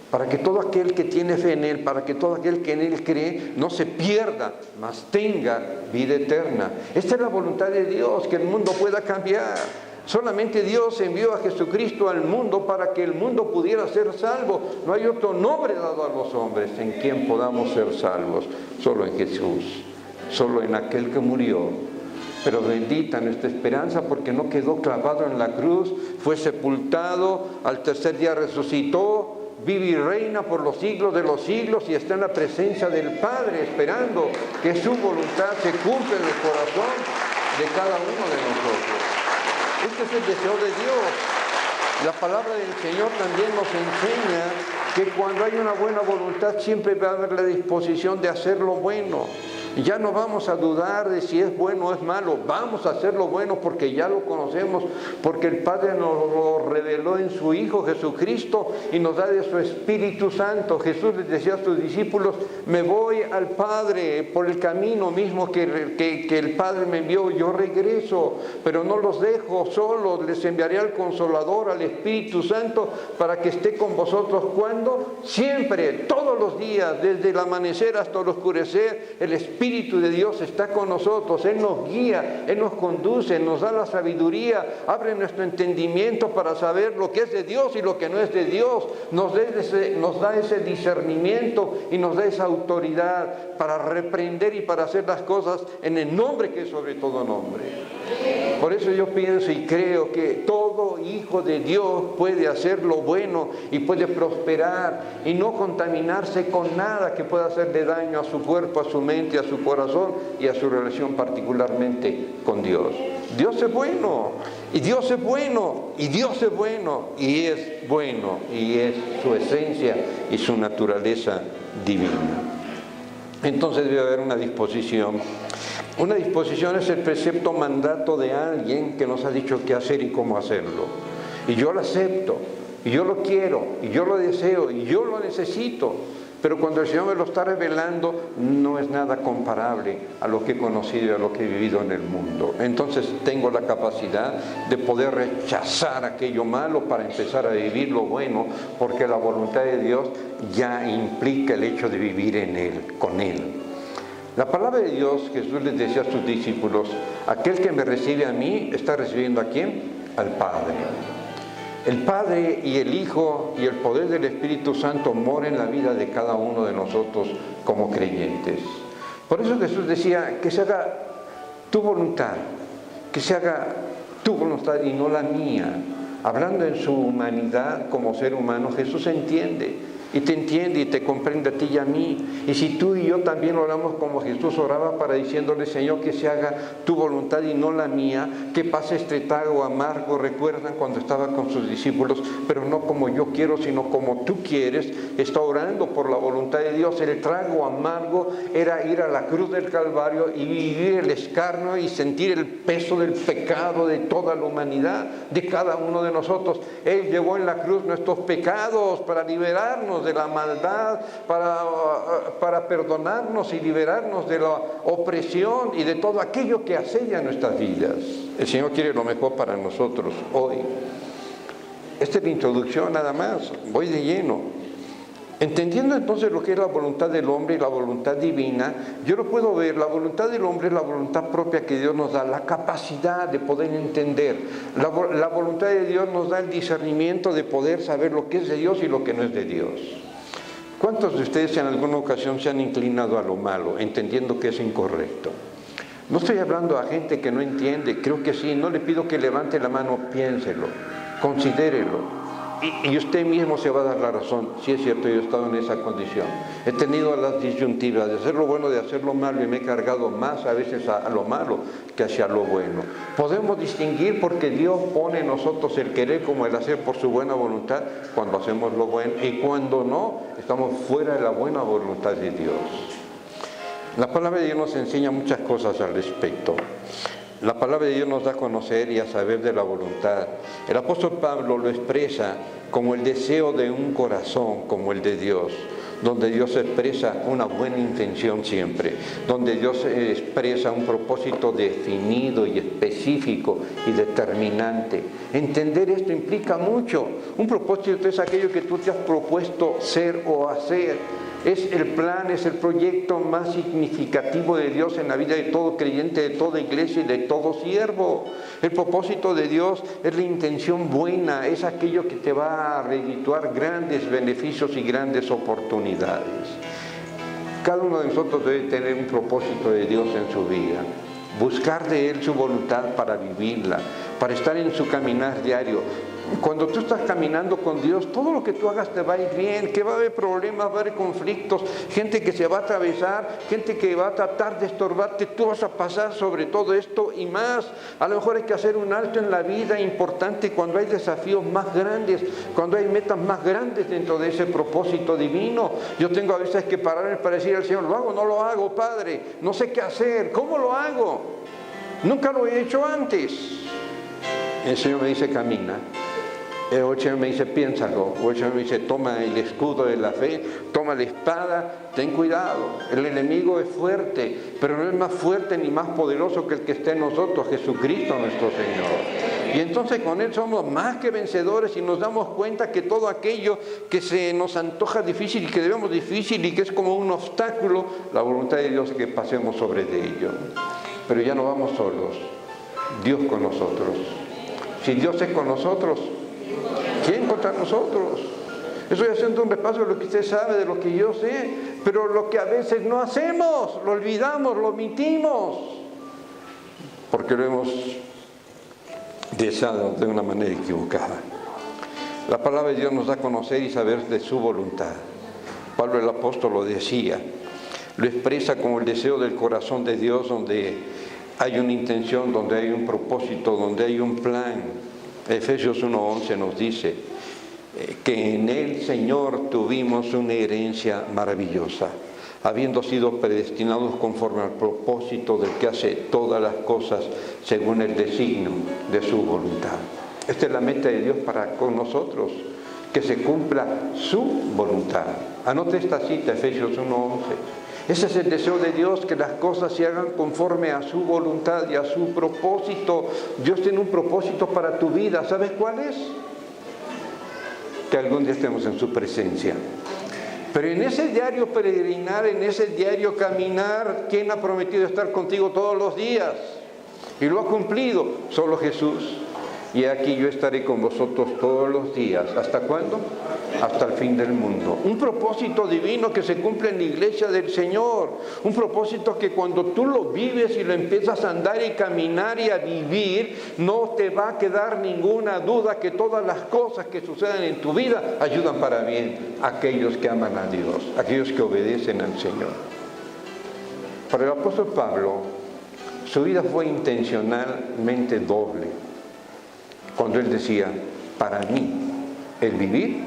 para que todo aquel que tiene fe en Él, para que todo aquel que en Él cree, no se pierda, mas tenga vida eterna. Esta es la voluntad de Dios, que el mundo pueda cambiar. Solamente Dios envió a Jesucristo al mundo para que el mundo pudiera ser salvo. No hay otro nombre dado a los hombres en quien podamos ser salvos, solo en Jesús, solo en aquel que murió. Pero bendita nuestra esperanza, porque no quedó clavado en la cruz, fue sepultado, al tercer día resucitó, vive y reina por los siglos de los siglos y está en la presencia del Padre, esperando que su voluntad se cumpla en el corazón de cada uno de nosotros. Este es el deseo de Dios. La palabra del Señor también nos enseña que cuando hay una buena voluntad siempre va a haber la disposición de hacer lo bueno. Ya no vamos a dudar de si es bueno o es malo, vamos a hacer lo bueno porque ya lo conocemos, porque el Padre nos lo reveló en su Hijo Jesucristo y nos da de su Espíritu Santo. Jesús les decía a sus discípulos: me voy al Padre por el camino mismo que el Padre me envió, yo regreso, pero no los dejo solos, les enviaré al Consolador, al Espíritu Santo, para que esté con vosotros. ¿Cuándo? Siempre, todos los días, desde el amanecer hasta el oscurecer, el Espíritu de Dios está con nosotros. Él nos guía, Él nos conduce, nos da la sabiduría, abre nuestro entendimiento para saber lo que es de Dios y lo que no es de Dios, nos da ese discernimiento y nos da esa autoridad para reprender y para hacer las cosas en el nombre que es sobre todo nombre. Por eso yo pienso y creo que todo hijo de Dios puede hacer lo bueno y puede prosperar y no contaminarse con nada que pueda hacerle daño a su cuerpo, a su mente, a su corazón y a su relación particularmente con Dios. Dios es bueno, y Dios es bueno, y Dios es bueno, y es bueno, y es su esencia y su naturaleza divina. Entonces debe haber una disposición. Una disposición es el precepto mandato de alguien que nos ha dicho qué hacer y cómo hacerlo. Y yo lo acepto, y yo lo quiero, y yo lo deseo, y yo lo necesito. Pero cuando el Señor me lo está revelando, no es nada comparable a lo que he conocido y a lo que he vivido en el mundo. Entonces tengo la capacidad de poder rechazar aquello malo para empezar a vivir lo bueno, porque la voluntad de Dios ya implica el hecho de vivir en Él, con Él. La palabra de Dios, Jesús les decía a sus discípulos: aquel que me recibe a mí, ¿está recibiendo a quién? Al Padre. El Padre y el Hijo y el poder del Espíritu Santo mora en la vida de cada uno de nosotros como creyentes. Por eso Jesús decía: que se haga tu voluntad, que se haga tu voluntad y no la mía. Hablando en su humanidad como ser humano, Jesús entiende. Y te entiende y te comprende a ti y a mí. Y si tú y yo también oramos como Jesús oraba, para diciéndole: Señor, que se haga tu voluntad y no la mía, que pase este trago amargo. Recuerdan cuando estaba con sus discípulos: pero no como yo quiero, sino como tú quieres. Está orando por la voluntad de Dios. El trago amargo era ir a la cruz del Calvario y vivir el escarnio y sentir el peso del pecado de toda la humanidad, de cada uno de nosotros. Él llevó en la cruz nuestros pecados para liberarnos librarnos de la maldad, para perdonarnos y liberarnos de la opresión y de todo aquello que asedia nuestras vidas. El Señor quiere lo mejor para nosotros hoy. Esta es la introducción nada más, voy de lleno. Entendiendo entonces lo que es la voluntad del hombre y la voluntad divina, yo lo puedo ver. La voluntad del hombre es la voluntad propia que Dios nos da, la capacidad de poder entender. La voluntad de Dios nos da el discernimiento de poder saber lo que es de Dios y lo que no es de Dios. ¿Cuántos de ustedes en alguna ocasión se han inclinado a lo malo, entendiendo que es incorrecto? No estoy hablando a gente que no entiende, creo que sí, no le pido que levante la mano, piénselo, considérelo. Y usted mismo se va a dar la razón. Sí, es cierto, yo he estado en esa condición. He tenido las disyuntivas de hacer lo bueno, de hacer lo malo, y me he cargado más a veces a lo malo que hacia lo bueno. Podemos distinguir porque Dios pone en nosotros el querer como el hacer por su buena voluntad cuando hacemos lo bueno, y cuando no, estamos fuera de la buena voluntad de Dios. La palabra de Dios nos enseña muchas cosas al respecto. La palabra de Dios nos da a conocer y a saber de la voluntad. El apóstol Pablo lo expresa como el deseo de un corazón como el de Dios, donde Dios expresa una buena intención siempre, donde Dios expresa un propósito definido y específico y determinante. Entender esto implica mucho. Un propósito es aquello que tú te has propuesto ser o hacer. Es el plan, es el proyecto más significativo de Dios en la vida de todo creyente, de toda iglesia y de todo siervo. El propósito de Dios es la intención buena, es aquello que te va a redituar grandes beneficios y grandes oportunidades. Cada uno de nosotros debe tener un propósito de Dios en su vida, buscar de Él su voluntad para vivirla, para estar en su caminar diario. Cuando tú estás caminando con Dios, todo lo que tú hagas te va a ir bien, que va a haber problemas, va a haber conflictos, gente que se va a atravesar, gente que va a tratar de estorbarte, tú vas a pasar sobre todo esto y más. A lo mejor hay que hacer un alto en la vida importante cuando hay desafíos más grandes, cuando hay metas más grandes dentro de ese propósito divino. Yo tengo a veces que pararme para decir al Señor, ¿lo hago o no lo hago, Padre? No sé qué hacer, ¿cómo lo hago? Nunca lo he hecho antes. El Señor me dice, camina. O el Señor me dice, piénsalo. O el Señor me dice, toma el escudo de la fe, toma la espada, ten cuidado. El enemigo es fuerte, pero no es más fuerte ni más poderoso que el que está en nosotros, Jesucristo nuestro Señor. Y entonces con Él somos más que vencedores y nos damos cuenta que todo aquello que se nos antoja difícil y que debemos difícil y que es como un obstáculo, la voluntad de Dios es que pasemos sobre de ello. Pero ya no vamos solos, Dios con nosotros. Si Dios es con nosotros, ¿quién contra nosotros? Estoy haciendo un repaso de lo que usted sabe, de lo que yo sé, pero lo que a veces no hacemos, lo olvidamos, lo omitimos, porque lo hemos deseado de una manera equivocada. La palabra de Dios nos da a conocer y saber de su voluntad. Pablo el apóstol lo decía, lo expresa como el deseo del corazón de Dios, donde hay una intención, donde hay un propósito, donde hay un plan. Efesios 1:11 nos dice que en el Señor tuvimos una herencia maravillosa, habiendo sido predestinados conforme al propósito del que hace todas las cosas según el designio de su voluntad. Esta es la meta de Dios para con nosotros, que se cumpla su voluntad. Anote esta cita, Efesios 1:11. Ese es el deseo de Dios, que las cosas se hagan conforme a su voluntad y a su propósito. Dios tiene un propósito para tu vida. ¿Sabes cuál es? Que algún día estemos en su presencia. Pero en ese diario peregrinar, en ese diario caminar, ¿quién ha prometido estar contigo todos los días? Y lo ha cumplido, solo Jesús. Y aquí yo estaré con vosotros todos los días. ¿Hasta cuándo? Hasta el fin del mundo. Un propósito divino que se cumple en la iglesia del Señor. Un propósito que cuando tú lo vives y lo empiezas a andar y caminar y a vivir, no te va a quedar ninguna duda que todas las cosas que sucedan en tu vida ayudan para bien a aquellos que aman a Dios, aquellos que obedecen al Señor. Para el apóstol Pablo, su vida fue intencionalmente doble. Cuando él decía, para mí el vivir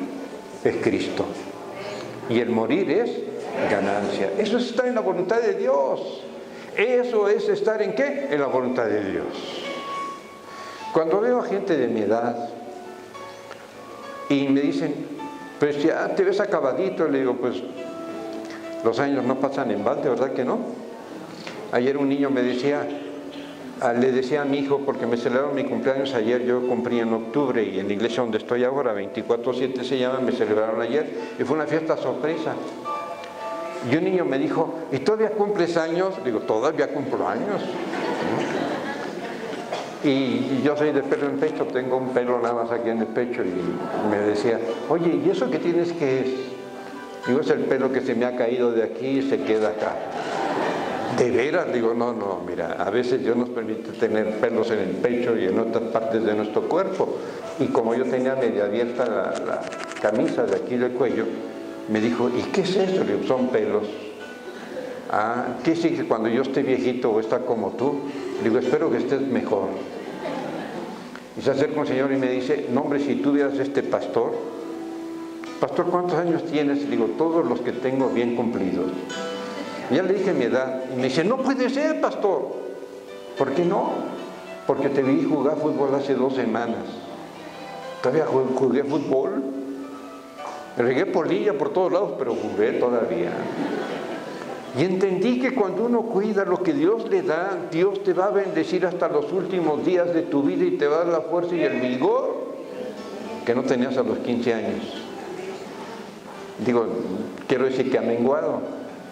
es Cristo y el morir es ganancia. Eso es estar en la voluntad de Dios. Eso es estar ¿en qué? En la voluntad de Dios. Cuando veo a gente de mi edad y me dicen, Pues ya te ves acabadito. Le digo, pues los años no pasan en balde, ¿verdad que no? Ayer un niño me decía, le decía a mi hijo, porque me celebraron mi cumpleaños ayer, yo cumplí en octubre, y en la iglesia donde estoy ahora, 24/7 se llama, me celebraron ayer, y fue una fiesta sorpresa. Y un niño me dijo, ¿y todavía cumples años? Digo, todavía cumplo años. Y yo soy de pelo en pecho, tengo un pelo nada más aquí en el pecho, y me decía, oye, ¿y eso que tienes qué es? Digo, es el pelo que se me ha caído de aquí y se queda acá. ¿De veras? Digo, no, mira, a veces Dios nos permite tener pelos en el pecho y en otras partes de nuestro cuerpo. Y como yo tenía medio abierta la camisa de aquí del cuello, me dijo, ¿y qué es eso? Digo, son pelos. Ah, ¿qué sí que cuando yo esté viejito o está como tú? Digo, espero que estés mejor. Y se acerca un señor y me dice, no hombre, si tú vieras pastor, ¿cuántos años tienes? Digo, todos los que tengo bien cumplidos. Ya le dije mi edad y me dice, no puede ser, pastor. ¿Por qué no? Porque te vi jugar fútbol hace 2 semanas. ¿Todavía jugué fútbol? Regué polilla por todos lados, pero jugué todavía. Y entendí que cuando uno cuida lo que Dios le da, Dios te va a bendecir hasta los últimos días de tu vida y te va a dar la fuerza y el vigor que no tenías a los 15 años. Digo, quiero decir que ha menguado,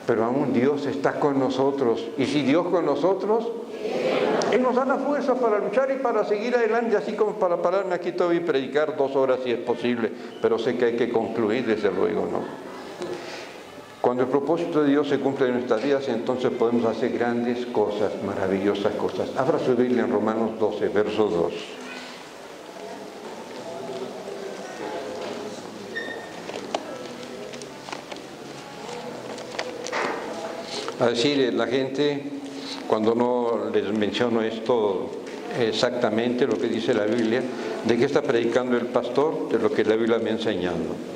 pero aún Dios está con nosotros. Y si Dios con nosotros, Él nos da la fuerza para luchar y para seguir adelante, así como para pararme aquí todavía y predicar 2 horas si es posible, pero sé que hay que concluir desde luego, ¿no? Cuando el propósito de Dios se cumple en nuestras vidas, entonces podemos hacer grandes cosas, maravillosas cosas. Abra su Biblia en Romanos 12, verso 2. A decir, la gente, cuando no les menciono esto exactamente, lo que dice la Biblia, ¿de qué está predicando el pastor? De lo que la Biblia me ha enseñado.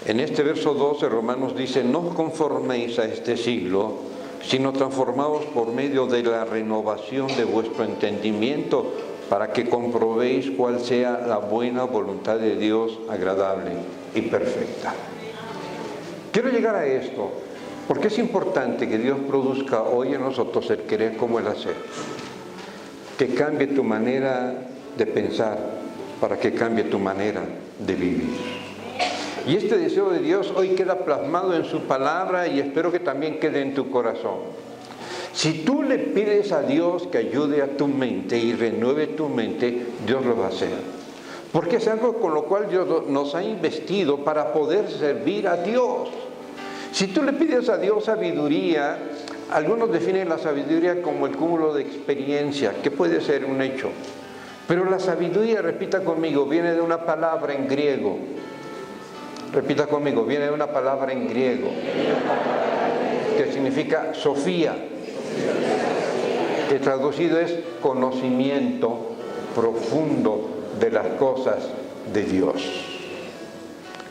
En este verso 12, Romanos dice, no os conforméis a este siglo, sino transformaos por medio de la renovación de vuestro entendimiento, para que comprobéis cuál sea la buena voluntad de Dios, agradable y perfecta. Quiero llegar a esto, porque es importante que Dios produzca hoy en nosotros el querer como el hacer. Que cambie tu manera de pensar, para que cambie tu manera de vivir. Y este deseo de Dios hoy queda plasmado en su palabra y espero que también quede en tu corazón. Si tú le pides a Dios que ayude a tu mente y renueve tu mente, Dios lo va a hacer. Porque es algo con lo cual Dios nos ha investido para poder servir a Dios. Si tú le pides a Dios sabiduría, algunos definen la sabiduría como el cúmulo de experiencia, que puede ser un hecho. Pero la sabiduría, repita conmigo, viene de una palabra en griego. Repita conmigo, viene de una palabra en griego que significa Sofía, que traducido es conocimiento profundo de las cosas de Dios.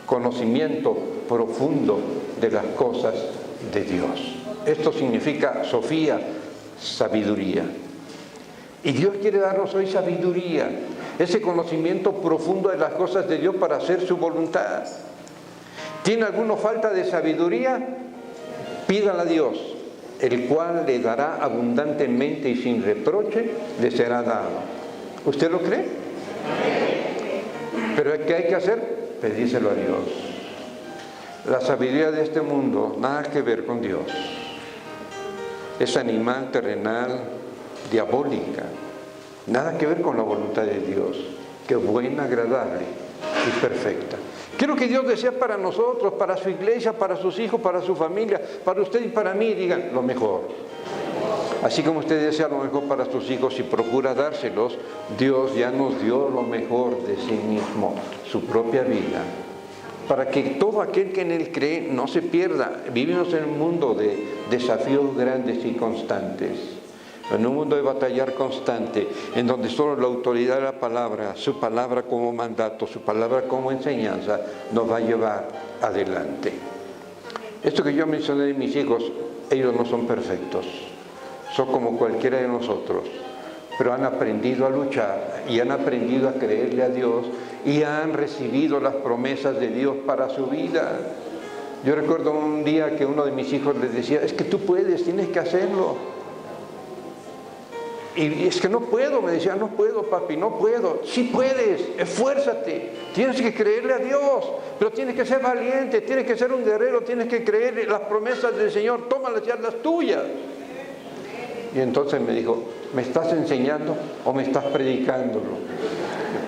Conocimiento profundo de las cosas de Dios. Esto significa Sofía, sabiduría. Y Dios quiere darnos hoy sabiduría, ese conocimiento profundo de las cosas de Dios para hacer su voluntad. ¿Tiene alguno falta de sabiduría? Pídala a Dios, el cual le dará abundantemente y sin reproche, le será dado. ¿Usted lo cree? Pero ¿qué hay que hacer? Pedírselo a Dios. La sabiduría de este mundo, nada que ver con Dios. Es animal, terrenal, diabólica. Nada que ver con la voluntad de Dios, que es buena, agradable y perfecta. ¿Qué es lo que Dios desea para nosotros, para su iglesia, para sus hijos, para su familia, para usted y para mí? Digan, lo mejor. Así como usted desea lo mejor para sus hijos y procura dárselos, Dios ya nos dio lo mejor de sí mismo, su propia vida, para que todo aquel que en Él cree no se pierda. Vivimos en un mundo de desafíos grandes y constantes. En un mundo de batallar constante, en donde solo la autoridad de la palabra, su palabra como mandato, su palabra como enseñanza, nos va a llevar adelante. Esto que yo mencioné de mis hijos, ellos no son perfectos, son como cualquiera de nosotros, pero han aprendido a luchar y han aprendido a creerle a Dios y han recibido las promesas de Dios para su vida. Yo recuerdo un día que uno de mis hijos les decía, es que tú puedes, tienes que hacerlo. Y es que no puedo, me decía, no puedo, papi, no puedo. Sí puedes, esfuérzate, tienes que creerle a Dios, pero tienes que ser valiente, tienes que ser un guerrero, tienes que creer en las promesas del Señor, tómalas ya las tuyas. Y entonces me dijo, ¿me estás enseñando o me estás predicándolo?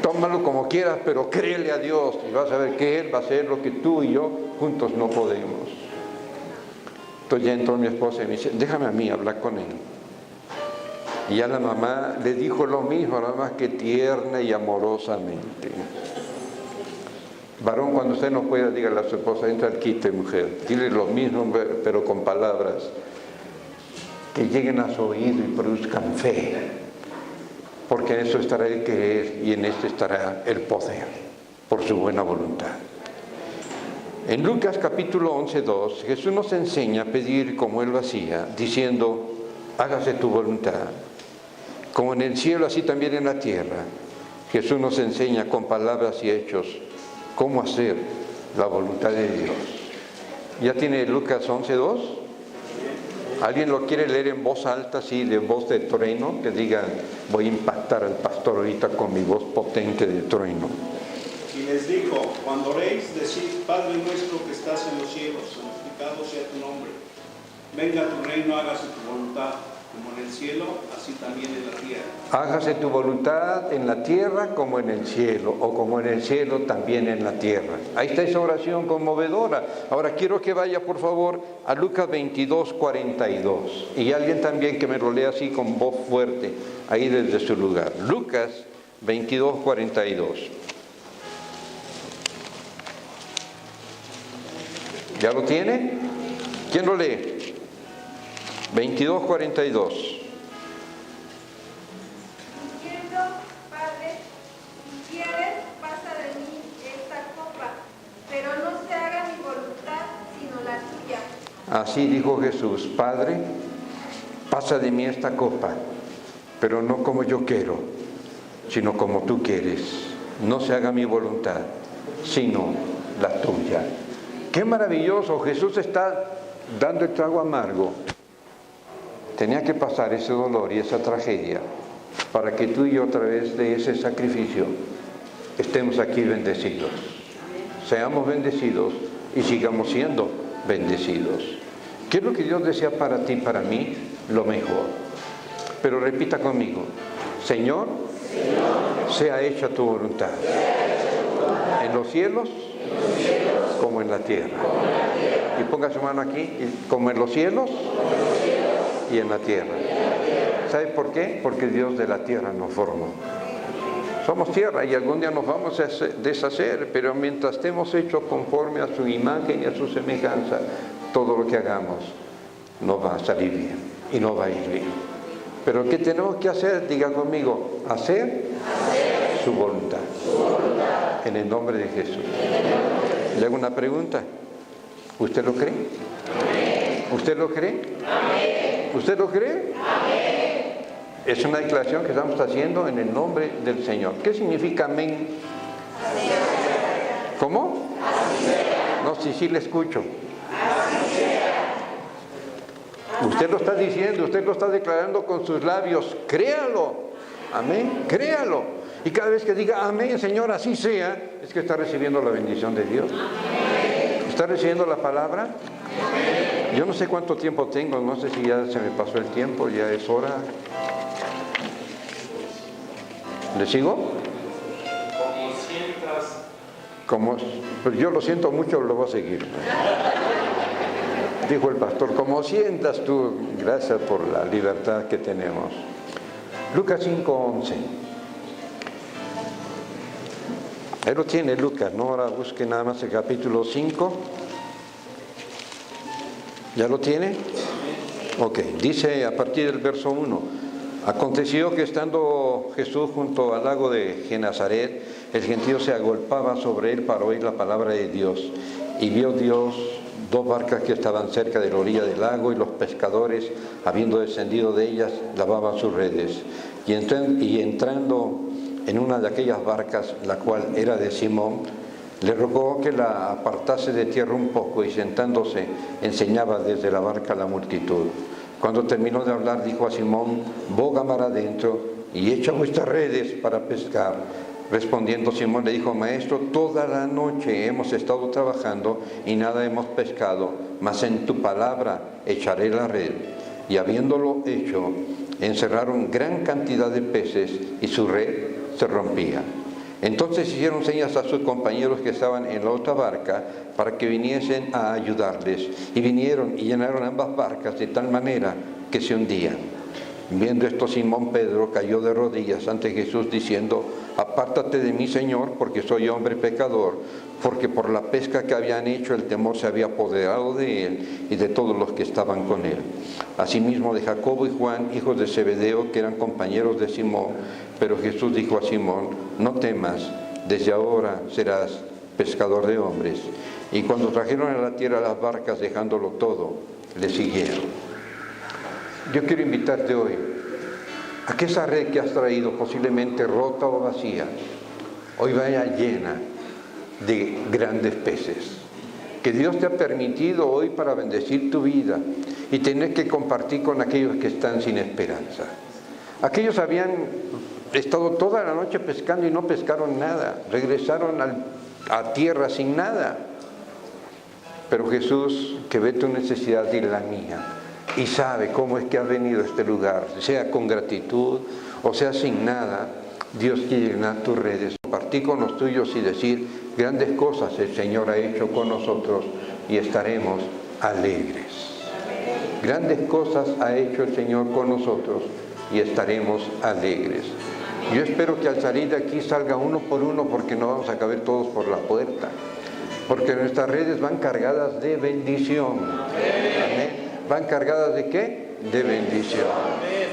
Tómalo como quieras, pero créele a Dios y vas a ver que Él va a hacer lo que tú y yo juntos no podemos. Entonces ya entró mi esposa y me dice, déjame a mí hablar con él. Y ya la mamá le dijo lo mismo, nada más que tierna y amorosamente. Varón, cuando usted no pueda, dígale a su esposa, entra al quite, mujer. Dile lo mismo, pero con palabras que lleguen a su oído y produzcan fe. Porque en eso estará el querer y en esto estará el poder, por su buena voluntad. En Lucas capítulo 11:2, Jesús nos enseña a pedir como Él lo hacía, diciendo, hágase tu voluntad. Como en el cielo, así también en la tierra. Jesús nos enseña con palabras y hechos cómo hacer la voluntad de Dios. ¿Ya tiene Lucas 11:2? ¿Alguien lo quiere leer en voz alta, así de voz de trueno? Que diga, voy a impactar al pastor ahorita con mi voz potente de trueno. Y les dijo, cuando oréis, decid, Padre nuestro que estás en los cielos, santificado sea tu nombre. Venga tu reino, hágase tu voluntad, como en el cielo, así también en la tierra. Hágase tu voluntad en la tierra como en el cielo, o como en el cielo también en la tierra. Ahí está esa oración conmovedora. Ahora quiero que vaya por favor a Lucas 22:42. Y alguien también que me lo lea así con voz fuerte, ahí desde su lugar. Lucas 22:42. ¿Ya lo tiene? ¿Quién lo lee? 22:42. Diciendo, Padre, si quieres, pasa de mí esta copa, pero no se haga mi voluntad, sino la tuya. Así dijo Jesús, Padre, pasa de mí esta copa, pero no como yo quiero, sino como tú quieres. No se haga mi voluntad, sino la tuya. ¡Qué maravilloso! Jesús está dando el trago amargo. Tenía que pasar ese dolor y esa tragedia para que tú y yo, a través de ese sacrificio, estemos aquí bendecidos. Seamos bendecidos y sigamos siendo bendecidos. ¿Qué es lo que Dios desea para ti, para mí? Lo mejor. Pero repita conmigo, Señor, sea hecha tu voluntad. En los cielos como en la tierra. Y ponga su mano aquí, como en los cielos y en la tierra. ¿Sabe por qué? Porque Dios de la tierra nos formó. Somos tierra y algún día nos vamos a deshacer, pero mientras estemos hechos conforme a su imagen y a su semejanza, todo lo que hagamos nos va a salir bien y nos va a ir bien. Pero ¿qué tenemos que hacer? Diga conmigo, hacer su voluntad. En el nombre de Jesús. Le hago una pregunta. ¿Usted lo cree? ¿Usted lo cree? ¿Usted lo cree? Es una declaración que estamos haciendo en el nombre del Señor. ¿Qué significa amén? ¿Cómo? No, sí le escucho. Usted lo está diciendo, usted lo está declarando con sus labios. Créalo. Amén. Créalo. Y cada vez que diga amén, Señor, así sea, es que está recibiendo la bendición de Dios. ¿Está recibiendo la palabra? Yo no sé cuánto tiempo tengo, no sé si ya se me pasó el tiempo, ya es hora. ¿Le sigo? Como sientas. Pues yo lo siento mucho, lo voy a seguir. Dijo el pastor, como sientas tú, gracias por la libertad que tenemos. Lucas 5:11. Ahí lo tiene Lucas, ¿no? Ahora busque nada más el capítulo 5. ¿Ya lo tiene? Ok, dice a partir del verso 1. Aconteció que estando Jesús junto al lago de Genezaret, el gentío se agolpaba sobre él para oír la palabra de Dios. Y vio Dios 2 barcas que estaban cerca de la orilla del lago, y los pescadores, habiendo descendido de ellas, lavaban sus redes. Y entrando en una de aquellas barcas, la cual era de Simón, le rogó que la apartase de tierra un poco y sentándose enseñaba desde la barca a la multitud. Cuando terminó de hablar, dijo a Simón: boga mar adentro y echa vuestras redes para pescar. Respondiendo Simón le dijo: Maestro, toda la noche hemos estado trabajando y nada hemos pescado, mas en tu palabra echaré la red. Y habiéndolo hecho, encerraron gran cantidad de peces y su red se rompía. Entonces hicieron señas a sus compañeros que estaban en la otra barca para que viniesen a ayudarles. Y vinieron y llenaron ambas barcas de tal manera que se hundían. Viendo esto, Simón Pedro cayó de rodillas ante Jesús diciendo: apártate de mí, Señor, porque soy hombre pecador. Porque por la pesca que habían hecho, el temor se había apoderado de él y de todos los que estaban con él. Asimismo de Jacobo y Juan, hijos de Zebedeo, que eran compañeros de Simón. Pero Jesús dijo a Simón: no temas, desde ahora serás pescador de hombres. Y cuando trajeron a la tierra las barcas, dejándolo todo, le siguieron. Yo quiero invitarte hoy a que esa red que has traído, posiblemente rota o vacía, hoy vaya llena de grandes peces que Dios te ha permitido hoy para bendecir tu vida y tener que compartir con aquellos que están sin esperanza. Aquellos habían estado toda la noche pescando y no pescaron nada, regresaron a tierra sin nada. Pero Jesús, que ve tu necesidad y la mía, y sabe cómo es que has venido a este lugar, sea con gratitud o sea sin nada, Dios quiere llenar tus redes, compartir con los tuyos y decir: grandes cosas el Señor ha hecho con nosotros y estaremos alegres. Grandes cosas ha hecho el Señor con nosotros y estaremos alegres. Yo espero que al salir de aquí salga uno por uno, porque no vamos a caber todos por la puerta, porque nuestras redes van cargadas de bendición. Amén. ¿Van cargadas de qué? De bendición.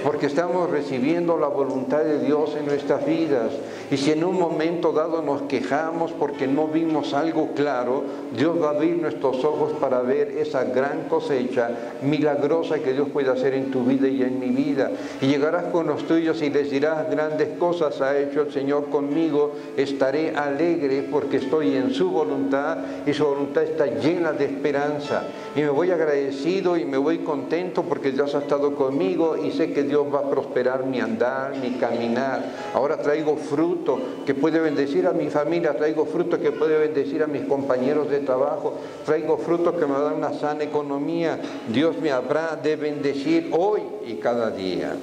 Porque estamos recibiendo la voluntad de Dios en nuestras vidas. Y si en un momento dado nos quejamos porque no vimos algo claro, Dios va a abrir nuestros ojos para ver esa gran cosecha milagrosa que Dios puede hacer en tu vida y en mi vida. Y llegarás con los tuyos y les dirás: grandes cosas ha hecho el Señor conmigo, estaré alegre porque estoy en su voluntad y su voluntad está llena de esperanza. Y me voy agradecido y me voy contento porque Dios ha estado conmigo y sé que Dios va a prosperar mi andar, mi caminar. Ahora traigo fruto que puede bendecir a mi familia, traigo fruto que puede bendecir a mis compañeros de trabajo, traigo fruto que me da una sana economía. Dios me habrá de bendecir hoy y cada día.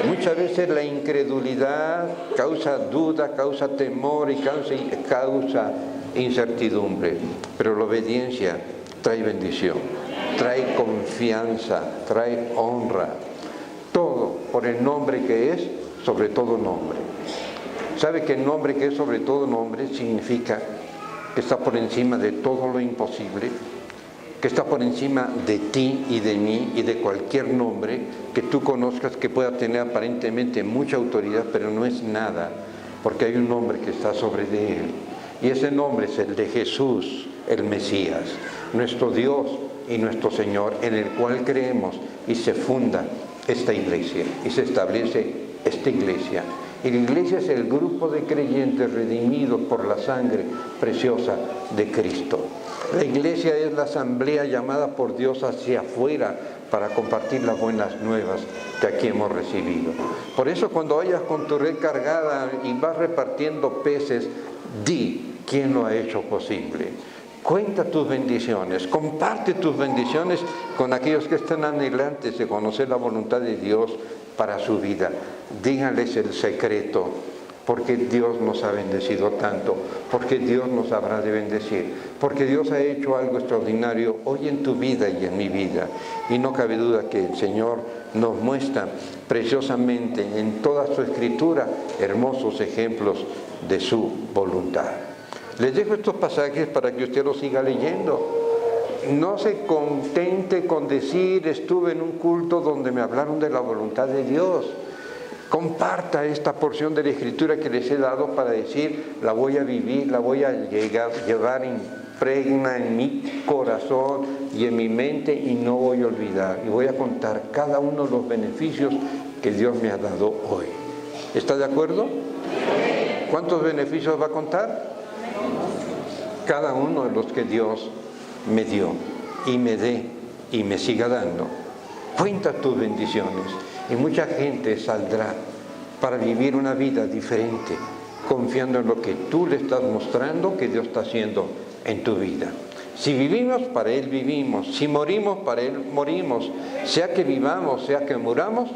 Muchas veces la incredulidad causa duda, causa temor y causa incertidumbre, pero la obediencia trae bendición, trae confianza, trae honra. Todo por el nombre que es sobre todo nombre. ¿Sabe que el nombre que es sobre todo nombre significa que está por encima de todo lo imposible? Que está por encima de ti y de mí y de cualquier nombre que tú conozcas que pueda tener aparentemente mucha autoridad, pero no es nada, porque hay un nombre que está sobre de él. Y ese nombre es el de Jesús, el Mesías, nuestro Dios y nuestro Señor, en el cual creemos y se funda esta iglesia y se establece esta iglesia. Y la iglesia es el grupo de creyentes redimidos por la sangre preciosa de Cristo. La iglesia es la asamblea llamada por Dios hacia afuera para compartir las buenas nuevas que aquí hemos recibido. Por eso cuando vayas con tu red cargada y vas repartiendo peces, di quién lo ha hecho posible. Cuenta tus bendiciones, comparte tus bendiciones con aquellos que están anhelantes de conocer la voluntad de Dios para su vida. Díganles el secreto, porque Dios nos ha bendecido tanto, porque Dios nos habrá de bendecir, porque Dios ha hecho algo extraordinario hoy en tu vida y en mi vida. Y no cabe duda que el Señor nos muestra preciosamente en toda su escritura hermosos ejemplos de su voluntad. Les dejo estos pasajes para que usted los siga leyendo. No se contente con decir: estuve en un culto donde me hablaron de la voluntad de Dios. Comparta esta porción de la Escritura que les he dado para decir: la voy a vivir, la voy a llevar impregna en mi corazón y en mi mente y no voy a olvidar. Y voy a contar cada uno de los beneficios que Dios me ha dado hoy. ¿Está de acuerdo? ¿Cuántos beneficios va a contar? Cada uno de los que Dios me dio y me dé y me siga dando. Cuenta tus bendiciones y mucha gente saldrá para vivir una vida diferente, confiando en lo que tú le estás mostrando que Dios está haciendo en tu vida. Si vivimos, para Él vivimos. Si morimos, para Él morimos. Sea que vivamos, sea que muramos,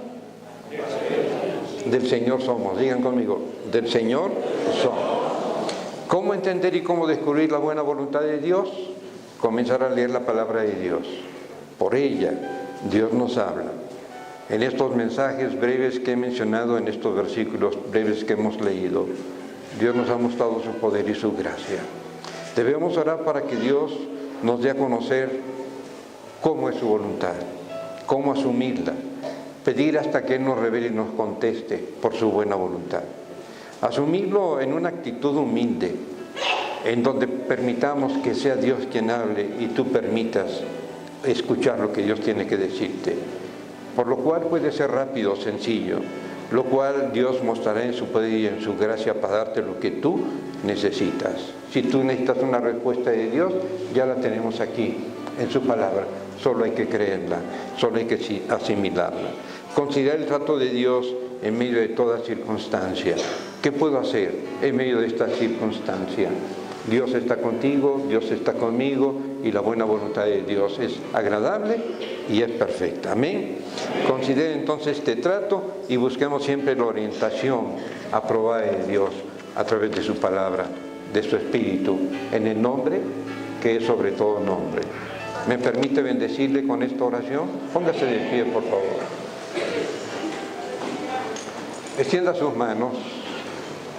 del Señor somos. Digan conmigo, del Señor somos. ¿Cómo entender y cómo descubrir la buena voluntad de Dios? Comenzar a leer la palabra de Dios. Por ella, Dios nos habla. En estos mensajes breves que he mencionado, en estos versículos breves que hemos leído, Dios nos ha mostrado su poder y su gracia. Debemos orar para que Dios nos dé a conocer cómo es su voluntad, cómo asumirla, pedir hasta que Él nos revele y nos conteste por su buena voluntad. Asumirlo en una actitud humilde, en donde permitamos que sea Dios quien hable y tú permitas escuchar lo que Dios tiene que decirte. Por lo cual puede ser rápido, sencillo, lo cual Dios mostrará en su poder y en su gracia para darte lo que tú necesitas. Si tú necesitas una respuesta de Dios, ya la tenemos aquí, en su palabra. Solo hay que creerla, solo hay que asimilarla. Considerar el trato de Dios en medio de toda circunstancia. ¿Qué puedo hacer en medio de esta circunstancia? Dios está contigo, Dios está conmigo y la buena voluntad de Dios es agradable y es perfecta. Amén. Considere entonces este trato y busquemos siempre la orientación aprobada de Dios a través de su palabra, de su Espíritu, en el nombre que es sobre todo nombre. ¿Me permite bendecirle con esta oración? Póngase de pie, por favor. Extienda sus manos,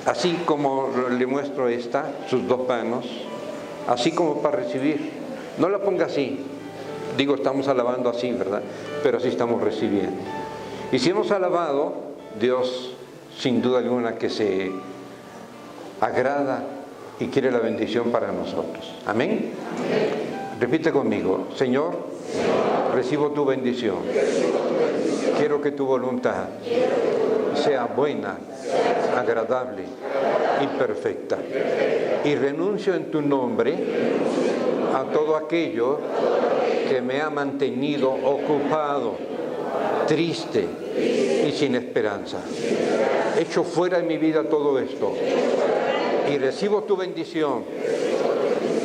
así como le muestro sus dos manos, así como para recibir. No la ponga así, digo, estamos alabando así, ¿verdad? Pero así estamos recibiendo. Y si hemos alabado, Dios, sin duda alguna, que se agrada y quiere la bendición para nosotros. Amén. Repite conmigo, Señor, recibo tu bendición. Quiero que tu voluntad sea buena, agradable y perfecta. Y renuncio en tu nombre a todo aquello que me ha mantenido ocupado, triste y sin esperanza. Echo fuera de mi vida todo esto y recibo tu bendición,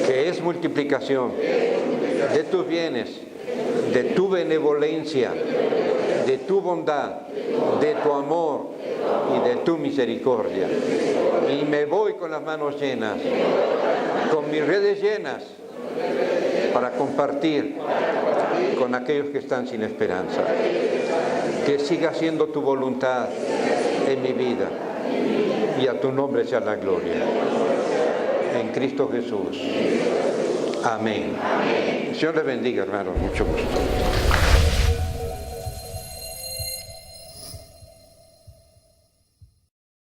que es multiplicación de tus bienes, de tu benevolencia, de tu bondad, de tu amor y de tu misericordia. Y me voy con las manos llenas, con mis redes llenas, para compartir con aquellos que están sin esperanza. Que siga siendo tu voluntad en mi vida y a tu nombre sea la gloria. En Cristo Jesús. Amén. Dios les bendiga, hermanos. Mucho gusto.